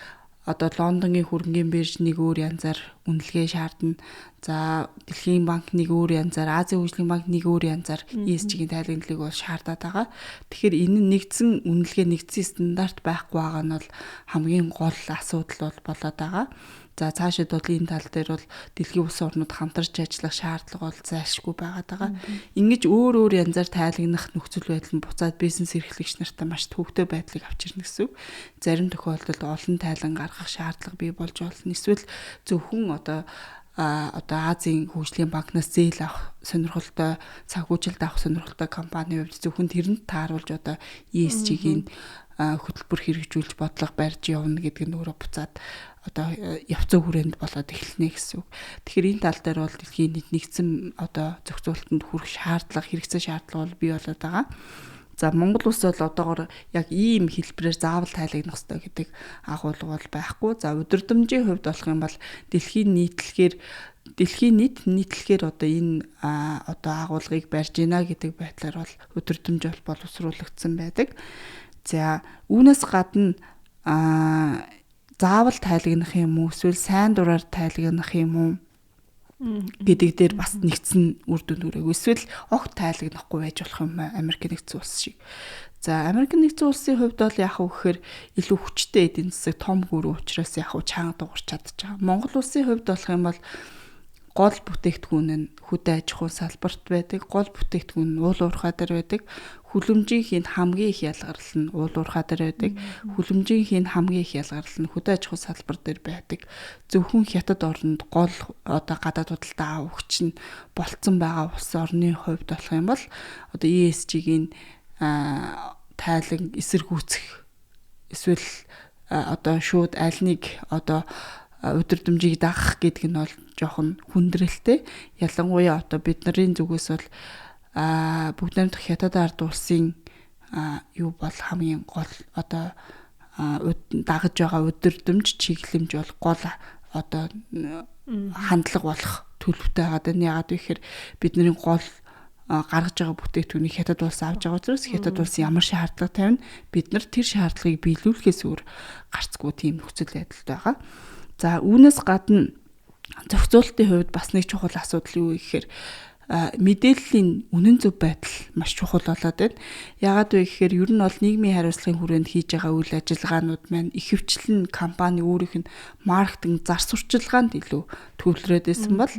одоо Лондонгийн хөрөнгийн бирж нэг өөр янзаар үнэлгээ шаардна. За Дэлхийн банк нэг өөр янзаар, Азийн хөгжлийн банк нэг өөр янзаар ESG-ийн тайлагналыг бол шаардаад байгаа. Тэгэхээр энэ нэгдсэн үнэлгээ, нэгдсэн стандарт байхгүй байгаа нь бол хамгийн гол асуудал болоод байгаа. За цаашид бол энэ тал дээр бол дэлхийн улс орнууд хамтарч ажиллах шаардлага бол зайлшгүй байгаад байгаа. Ингэж өөр янзаар тайлагнах нөхцөл байдал нь буцаад бизнес эрхлэгч нартай маш төвөгтэй байдлыг авчирна гэсэн үг. Зарим тохиолдолд олон тайлан гаргах шаардлага бий болж болно. Эсвэл зөвхөн одоо Азийн хөгжлийн банкнаас зээл авах сонирхолтой, санхүүжилт авах сонирхолтой компанийн хувьд зөвхөн тэрэнд тааруулж одоо ESG-ийн хөтөлбөр хэрэгжүүлж бодлого барьж явна гэдэг нь өөрөө буцаад одоо явцын хүрээнд болоод эхэлнэ гэсэн үг. Тэгэхээр энэ тал дээр бол дэлхийн нэгдсэн одоо зохицуулалтанд хүрэх шаардлага, хэрэгцээ шаардлага бол бий болоод байгаа. За Монгол улс бол одоогоор яг ийм хэлбэрээр заавал тайлагнах хэрэгтэй гэдэг агуулга бол байхгүй. За удирдамжийн хувьд болох юм бол дэлхийн нийтлэхээр одоо энэ одоо агуулгыг барьж гинэ гэдэг байдлаар бол удирдамж бол боловсруулагдсан байдаг. За үүнээс гадна заавал тайлагнах юм уу эсвэл сайн дураар тайлагнах юм уу гэдэг дээр бас нэгдсэн үр дүн үүрэг. Эсвэл огт тайлагнахгүй байж болох юм Америк нэгдсэн улс шиг. За Америк нэгдсэн улсын хувьд бол яг үхээр илүү хүчтэй эдийн засаг том гүрэн учраас яг чанга дуурч чадчих. Монгол улсын хувьд болох юм бол гол бүтээгдэхүүн нь хөдөө аж ахуйн салбарт байдаг, гол бүтээгдэхүүн нь уул уурхай дээр байдаг, хүлэмжийн хамгийн их ялгарл нь уул уурхай дээр байдаг, хүлэмжийн хамгийн их ялгарл нь хөдөө аж ахуйн салбар дээр байдаг. Зөвхөн хятад орнд гол одоо гадаад худалдаа авах хүч нь болцсон байгаа улс орны хувьд болох юм бол одоо ESG-ийн тайлан эсэргүүцэх эсвэл одоо шууд аль нэг одоо удирдамжийг дагах гэдэг нь бол жоохон хүндрэлтэй. Ялангуяа одоо бидний зүгээс бол бүгд найрамдах хятад ард улсын юу бол хамгийн гол одоо дагаж байгаа удирдамж чиглэмж бол гол одоо хандлага болох төлөвтэй байгаа. Яагаад вэ гэхээр бидний гол гаргаж байгаа бүтээгдэхүүнийг хятад улс авч байгаа учраас хятад улс ямар шаардлага тавина бид нар тэр шаардлагыг биелүүлэхээс өөр гарцгүй тийм нөхцөл байдалд байгаа. За үүнээс гадна зохицуулалтын хувьд бас нэг чухал асуудал юу гэхээр мэдээллийн үнэн зөв байдал маш чухал болоод байна. Яагаад вэ гэхээр ер нь бол нийгмийн хариуцлагын хүрээнд хийж байгаа үйл ажиллагаанууд маань ихэвчлэн компани өөрийнх нь маркетинг зар сурчилгаанд илүү төвлөрөөд байсан бол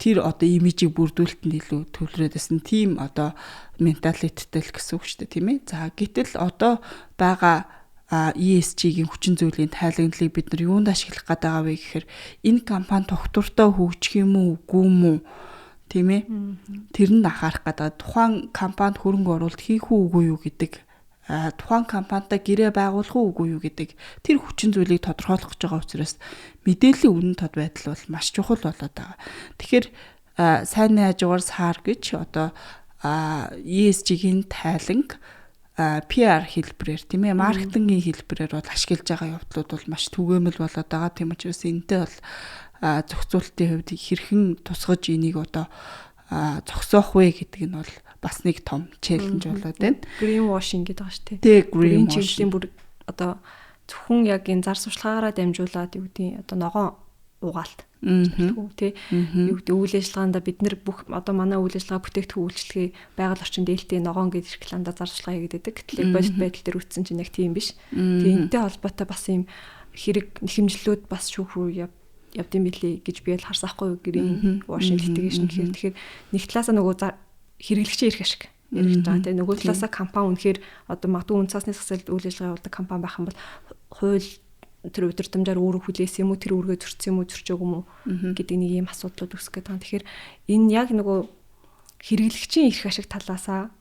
тэр одоо имижийг бүрдүүлэлтэнд илүү төвлөрөөд байсан. Тийм одоо менталитеттэй л гэсэн үг шүү дээ, тийм ээ. За гэтэл одоо байгаа ESG-ийн хүчин зүйлийн тайлагналыг бид нар юунд ашиглах гээд байгаа вэ гэхээр энэ компани тогтвортой хөгжих юм уу үгүй юм уу, тийм ээ. Тэр нь анхаарах гэдэг. Тухайн компанид хөрөнгө оруулалт хийх үгүй юу гэдэг, тухайн компанитай гэрээ байгуулах үгүй юу гэдэг тэр хүчин зүйлийг тодорхойлох гэж байгаа учраас мэдээллийн үнэн тод байдал бол маш чухал болоод байгаа. Тэгэхээр сайн хажуугаар сар гэж одоо ESG-ийн тайланг PR хэлбэрээр тийм ээ маркетингийн хэлбэрээр бол ашиглаж байгаа явдлууд бол маш түгээмэл болоод байгаа. Тийм учраас энэтэй бол зохицуулалтын хувьд хэрхэн тусгаж энийг одоо зогсоох вэ гэдэг нь бол бас нэг том челленж болоод байна. Green washing гэдэг байгаа шүү дээ. Тэг green washing бүр одоо зөвхөн яг энэ зар сурталчилгаараа дамжуулаад юу гэдэг одоо ногоон угаалт тий юу гэдэг үйл ажиллагаанд бид нар бүх одоо манай үйл ажиллагаа бүтээгдэхүүн үйлчлэгээ байгаль орчинд ээлтэй ногоон гэдэг рекламда зар сурталчилгаа хийгээд байдаг. Гэтэл бодит байдал дээр үтсэн чинь яг тийм биш. Тэгээ энэтэй холбоотой бас юм хэрэг нэхэмжлүүд бас шүүх рүү явдсан билий гэж би л харсан хгүй юу. Green washing litigation гэхээр тэгэхээр нэг талаасаа нөгөө хэрэглэгчийн эрх ашиг яригдж байгаа тий нөгөө талаасаа компани үнэхээр одоо магадгүй үн цасны засалд үйл ажиллагаа явуулдаг компани байх юм бол хууль тэр удирдамжаар өөрөө хүлээсэн юм уу тэр үргээ зөрчсөн юм уу зөрчөөг юм уу гэдэг нэг ийм асуудлууд үүсэх гээд байгаа. Тэгэхээр энэ яг нөгөө хэрэглэгчийн эрх ашиг талаасаа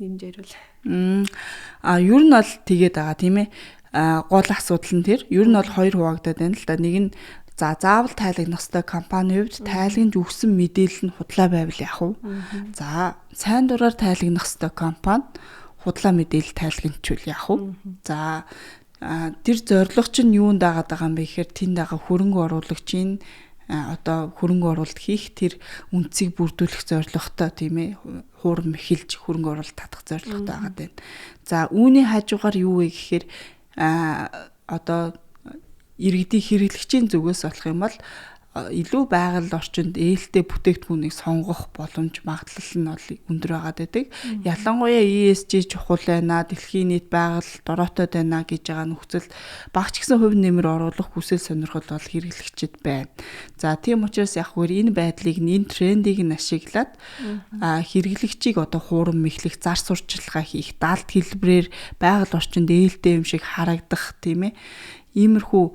нэмжээрүүл. Ер нь бол тэгээд байгаа тийм ээ. Гол асуудал нь тэр ер нь бол хоёр хуваагдаад байна л да. Нэг нь заавал тайлагнах ёстой компанийн хувьд тайлагнаж өгсөн мэдээлэл нь худлаа байвал яах вэ? За сайн дураар тайлагнах ёстой компани худлаа мэдээлэл тайлагнчвал яах вэ? За тэр зорилго чинь юунд дагаад байгаа юм бэ гэхээр тэнд байгаа хөрөнгө оруулагчийн одоо хөрөнгө оруулалт хийх тэр үндсийг бүрдүүлэх зорилготой тийм ээ хуурам эхэлж хөрөнгө оруулалт татах зорилготой байгаа байна. За үүний хажуугаар юу вэ гэхээр одоо иргэдийн хэрэглэгчийн зүгээс болох юм бол илүү байгаль орчинд ээлтэй бүтээгдэхүүнийг сонгох боломж магадлал нь бол өндөр байгаад байдаг. Ялангуяа ESG чухал байна, дэлхийн нийт байгаль дороотой байна гэж байгаа нөхцөлд багч гэсэн хувь нэмэр оруулах хүсэл сонирхол бол хэрэглэгчид байна. За тийм учраас яг хөр энэ байдлыг энэ трендийг нь ашиглаад хэрэглэгчийг одоо хуурам мэхлэх, зар сурталчилгаа хийх, даалт хэлбэрээр байгаль орчинд ээлтэй юм шиг харагдах тийм ээ. Иймэрхүү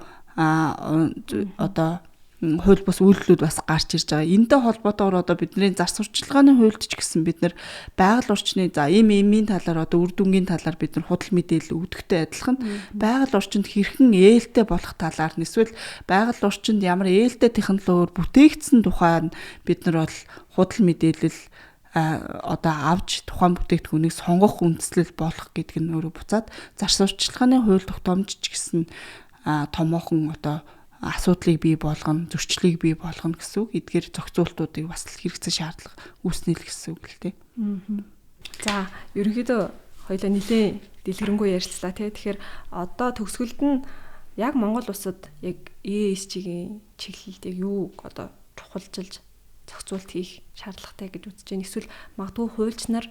одоо хууль бус үйлдэлүүд бас гарч ирж байгаа. Энэтэй холбоотойгоор одоо бидний зар сурталчилгааны хуульд ч гэсэн бид нар байгаль орчны за эмийн талаар одоо үр дүнгийн талаар бид нар худал мэдээлэл өгдөгтэй адилхан байгаль орчинд хэрхэн ээлтэй болох талаар нь эсвэл байгаль орчинд ямар ээлтэй технологиор бүтээгдсэн тухайд бид нар бол худал мэдээлэл одоо авч тухайн бүтээгдэхүүнийг сонгох үндслэл болох гэдэг нь өөрөө буцаад зар сурталчилгааны хууль тогтоомж ч гэсэн томоохон одоо асуудлыг бий болгоно, зөрчлийг бий болгоно гэсэн үг. Эдгээр зохицуултуудыг бас хэрэгцээ шаардлага үүснэ л гэсэн үг л дээ. За, ерөнхийдөө хоёлаа нэлээд дэлгэрэнгүй ярилцлаа тий. Тэгэхээр одоо төгсгөлд нь яг Монгол улсад яг ESG-ийн чиглэлд яг юу одоо чухалчилж зохицуулт хийх шаардлагатай гэж үзэж байна. Эсвэл магадгүй хуульч нар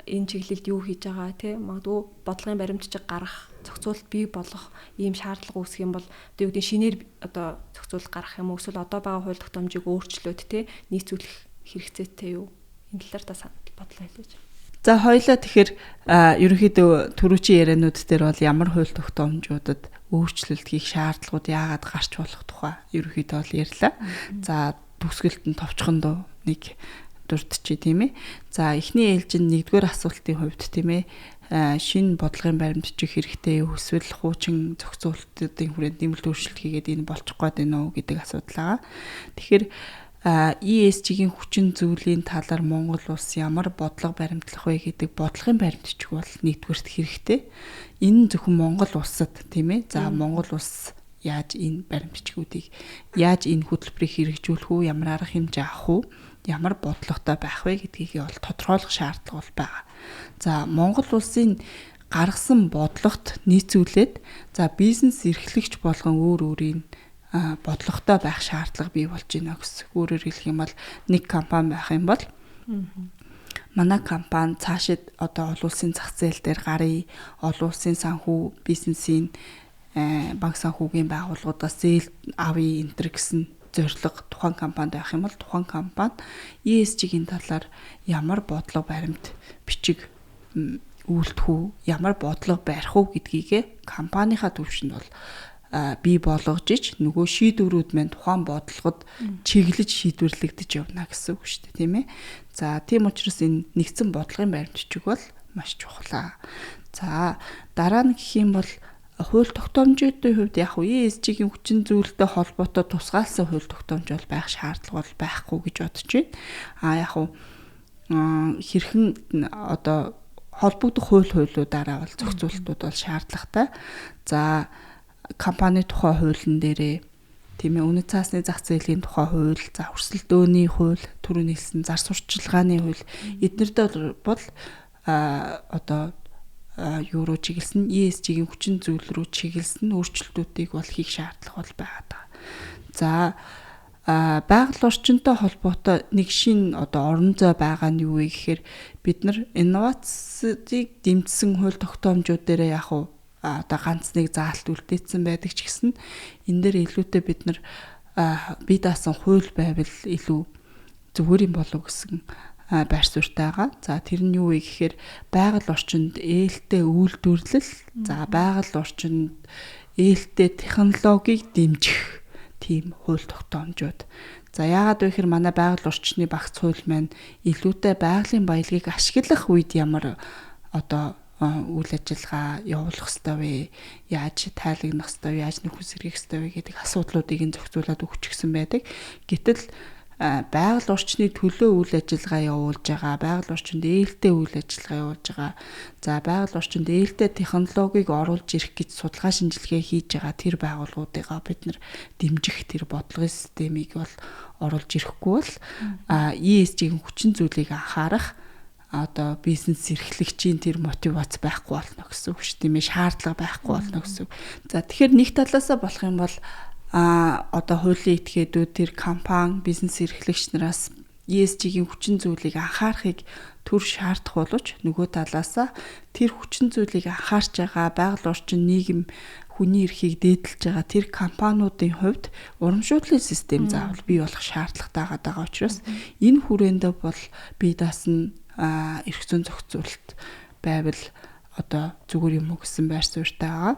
энэ чиглэлд юу хийж байгаа тий магадгүй бодлогын баримтчиг гарах, зохицуулалт бий болгох ийм шаардлага үүсэх юм бол одоо юу гэдэг шинээр одоо зохицуулалт гарах юм уу эсвэл одоо байгаа хууль тогтоомжийг өөрчлөөд тий нийцүүлэх хэрэгцээтэй юу? Энэ талаар та санал бодлоо хэлээч. За хоёлаа тэгэхээр ерөнхийдөө түрүүчийн яриануд дээр бол ямар хууль тогтоомжуудад өөрчлөлт хийх шаардлагууд яагаад гарч болох тухай ерөнхийдөө бол ярьлаа. За төгсгөлд нь товчхон нэг дурдчих тийм ээ. За эхний ээлжинд нэгдүгээр асуултын хувьд тийм ээ шинэ бодлогын баримтчих хэрэгтэй юу эсвэл хуучин зохицуулалтын хүрээнд нэмэлт өөрчлөлт хийгээд энэ болчих гээд байна уу гэдэг асуудал байгаа. Тэгэхээр ESG-ийн хүчин зүйлийн талаар Монгол улс ямар бодлого баримтлах вэ гэдэг бодлогын баримтчих бол нэгдүгээрт хэрэгтэй. Энэ зөвхөн Монгол улсад тийм ээ. За Монгол улс яаж энэ баримтчгуудыг яаж энэ хөтөлбөрийг хэрэгжүүлэх үү, ямар арга хэмжээ авах уу, ямар бодлоготой байх вэ гэдгийг бол тодорхойлох шаардлага бол байгаа. За Монгол улсын гаргасан бодлогот нийцүүлээд за бизнес эрхлэгч болгон өөрийн бодлоготой байх шаардлага бий болж байна гэсэн. Өөрөөр хэлэх юм бол нэг компани байх юм бол манай компани цаашид одоо олон улсын зах зээл дээр гарыг, олон улсын санхүү бизнесийн банк санхүүгийн байгууллагуудаас зээл авъя энтер гэсэн зорилго тухайн компанид байх юм бол тухайн компани ESG-ийн талаар ямар бодлого баримт бичиг үйлдэх үү, ямар бодлого барих уу гэдгийгээ компанийхаа төвшөнд бол бий болгож ич нөгөө шийдвэрүүд маань тухайн бодлогод чиглэж шийдвэрлэгдэж явна гэсэн үг шүү дээ, тийм ээ. За тийм учраас энэ нэгдсэн бодлогын баримтчиг бол маш чухал. За дараа нь гэх юм бол хууль тогтоомжуудын хувьд яг ESG-ийн хүчин зүйлтэй холбоотой тусгаалсан хууль тогтоомж бол байх шаардлага бол байхгүй гэж бодож байна. Яг хэрхэн одоо холбогдох хуулиудаараа бол зохицуулалтууд бол шаардлагатай. За компани тухай хуулийн дээрээ тийм ээ үнэт цаасны зах зээлийн тухай хууль, за өрсөлдөөний хууль, түрүүний хэлсэн зар сурталчилгааны хууль эднэрдээ бол одоо юу руу чиглэсэн ESG-ийн хүчин зүйл рүү чиглэсэн өөрчлөлтүүдийг бол хийх шаардлага бол байгаа. За байгаль орчинтой холбоотой нэг шин одоо орон зай байгаа нь юу вэ гэхээр бид нар инновацийг дэмжсэн хууль тогтоомжууд дээр яг одоо ганц нэг заалт үлдээсэн байдаг ч гэсэн энэ дээр илүүтэй бид нар бие даасан хууль байвал илүү зүгээр юм болов гэсэн байр суурьтай байгаа. За тэр нь юу вэ гэхээр байгаль орчинд ээлтэй үйлдвэрлэл, за байгаль орчинд ээлтэй технологиг дэмжих тийм хууль тогтоомжууд. За яагаад вэ гэхээр манай байгаль орчны багц хууль маань илүүтэй байгалийн баялагийг ашиглах үед ямар одоо үйл ажиллагаа явуулах ёстой вэ? Яаж тайлагнах ёстой вэ? Яаж нөхөс сэргийлэх ёстой вэ гэдэг асуудлуудыг нь зохицуулаад өгч гисэн байдаг. Гэтэл байгаль орчны төлөө үйл ажиллагаа явуулж байгаа, байгаль орчинд ээлтэй үйл ажиллагаа явуулж байгаа. За байгаль орчинд ээлтэй технологиг оруулж ирэх гэж судалгаа шинжилгээ хийж байгаа тэр байгууллагуудыгаа бид нар дэмжих тэр бодлогын системийг бол оруулж ирэхгүй бол ESG-ийн хүчин зүйлийг анхаарах одоо бизнес эрхлэгчийн тэр мотивац байхгүй болно гэсэн үг шүү дээ. Шаардлага байхгүй болно гэсэн үг. За тэгэхээр нэг талаасаа болох юм бол одоо хуулийн этгээдүүд тэр компани бизнес эрхлэгч нараас ESG-ийн хүчин зүйлийг анхаарахыг төр шаардах боловч нөгөө талаасаа тэр хүчин зүйлийг анхаарч байгаа байгаль орчин нийгэм хүний эрхийг дээдлж байгаа тэр компаниудын хувьд урамшуудлын систем заавал бий болох шаардлагатай байгаа учраас энэ хүрээндээ бол бие даасан эрх зүйн зохицуулалт байвал одоо зүгээр юм уу гэсэн байр суурьтай байгаа.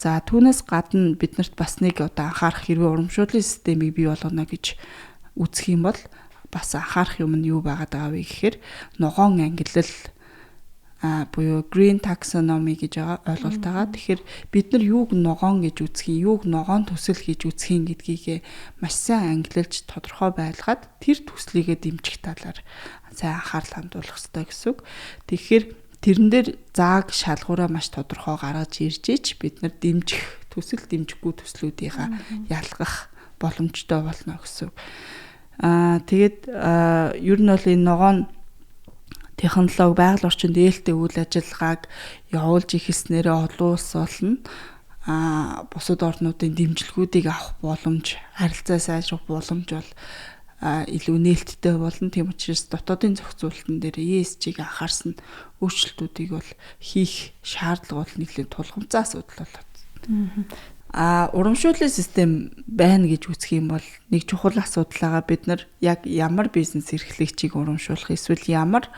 За түүнээс гадна биднэрт бас нэг одоо анхаарах хэрвээ урамшуудлын системийг бий болгоно гэж үзэх юм бол бас анхаарах юм нь юу байгаад байгаа вэ гэхээр ногоон ангиллал буюу green taxonomy гэж ойлголт байгаа. Тэгэхээр бид нар юуг ногоон гэж үзэх юм, юуг ногоон төсөл гэж үзэх юм гэдгийг маш сайн ангиллалж тодорхой байлгаад тэр төслийгээ дэмжих талаар сайн анхаарал хандуулах хэрэгтэй гэсэн үг. Тэгэхээр тэрэн дээр зааг шалгуураа маш тодорхой гаргаж ирж ич бид нар дэмжих төсөл дэмжихгүй төслүүдийнхаа ялгах боломжтой болно гэсэн үг. Тэгээд ер нь бол энэ ногоон технологи байгаль орчинд ээлтэй үйл ажиллагааг явуулж эхэлснээрээ олон улс болно бусад орнуудын дэмжлэгүүдийг авах боломж, харилцаа сайжрах боломж бол илүү нээлттэй болно. Тийм учраас дотоодын зохицуулалтын дээр ESG-г анхаарсан өөрчлөлтүүдийг бол хийх шаардлага бол нэлээд тулгымцсан асуудал болоод. Урамшууллын систем байна гэж үзэх юм бол нэг чухал асуудал байгаа. Бид нар яг ямар бизнес эрхлэгчийг урамшуулах, эсвэл ямар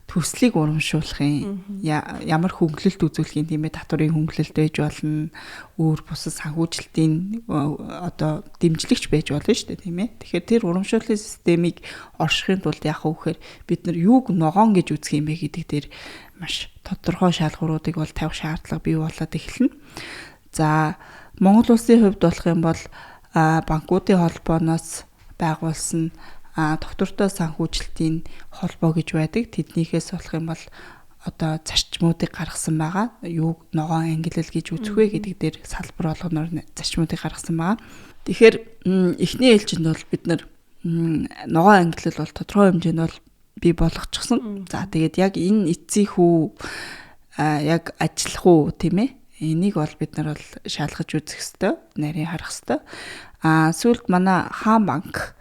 төслийг урамшуулахын, ямар хөнгөлөлт үзүүлэхийн тийм ээ, татварын хөнгөлөлт байж болно, өөр бусад санхүүжилтийн одоо дэмжлэгч байж болно шүү дээ, тийм ээ. Тэгэхээр тэр урамшууллын системийг оршихын тулд яах вэ гэхээр бид нар юуг ногоон гэж үзэх юм бэ гэдэг дээр маш тодорхой шалгууруудыг бол тавих шаардлага бий болоод эхэлнэ. За Монгол улсын хувьд болох юм бол банкуудын холбооноос байгуулсан доктортой санхүүжилтийн холбоо гэж байдаг. Тэднийхээс болох юм бол одоо зарчмуудыг гаргасан байгаа. Юуг ногоон ангиллал гэж үзэх вэ гэдэг дээр салбар болгоноор зарчмуудыг гаргасан байгаа. Тэгэхээр эхний ээлжинд бол бид нар ногоон ангиллал бол тодорхой хэмжээнд бол бий болгочихсон. За тэгээд яг энэ эцсийн хүү яг ажиллах уу тийм ээ? Энийг бол бид нар бол шалгаж үзэх ёстой, нарийн харах ёстой. Сүүлд манай Хаан банк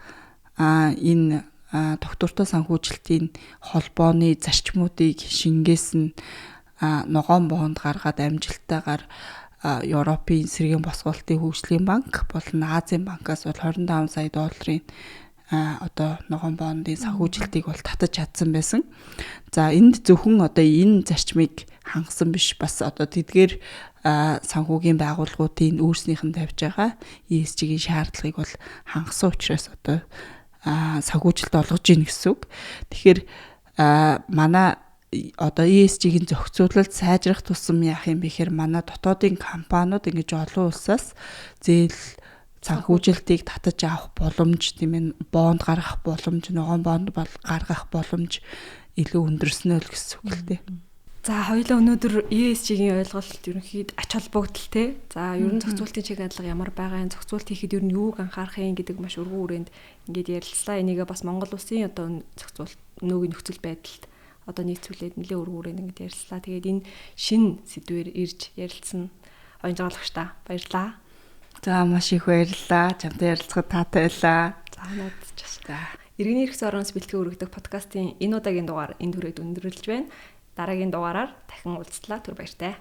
энэ доктортой санхүүжилтийн холбооны зарчмуудыг шингээсэн ногоон бонд гаргаад амжилттайгаар Европын сэргийн босгуулалтын хөгжлийн банк болон Азийн банкаас бол 25 сая долларын одоо ногоон бондын санхүүжилтийг бол татаж чадсан байсан. За энд зөвхөн одоо энэ зарчмыг хангасан биш, бас одоо тэдгээр санхүүгийн байгууллагуудын өөрснийх нь тавьж байгаа ESG-ийн шаардлагыг бол хангасан учраас одоо санхүүжилт олгож ийн гэсэн үг. Тэгэхээр манай одоо ESG-ийн зохицуулалт сайжрах тусам яах юм бэ гэхээр манай дотоодын компаниуд ингэж олон улсаас зээл санхүүжилтийг татаж авах боломж, тийм ээ, бонд гаргах боломж, ногоон бонд бол гаргах боломж илүү өндөрснөө л гэсэн үг л дээ. За хоёулаа өнөөдөр ESG-ийн ойлголт ерөнхийд ач холбогдол те. За ерөн зохицуулалтын чиг хандлага ямар байгаа юм, зохицуулт хийхэд ер нь юуг анхаарах юм гэдэг маш өргөн хүрээнд ингээд ярилцлаа. Энийгээ бас Монгол улсын одоо зохицуулт нөөгийн нөхцөл байдалд одоо нийцүүлээд нэлээ өргөн хүрээнд ингээд ярилцлаа. Тэгээд энэ шин сэдвээр ирж ярилцсан онжгоолагч та баярлаа. За маш их баярлалаа. Чамтай ярилцахад таатай байлаа. За надад ч бас. Иргэний эрх зүйн ороноос бэлтгэн өргөдөг подкастын энэ удаагийн дугаар энэ хүрээд өндөрлөж байна. Дараагийн дугаараар дахин уулзлаа. Түр баяртай.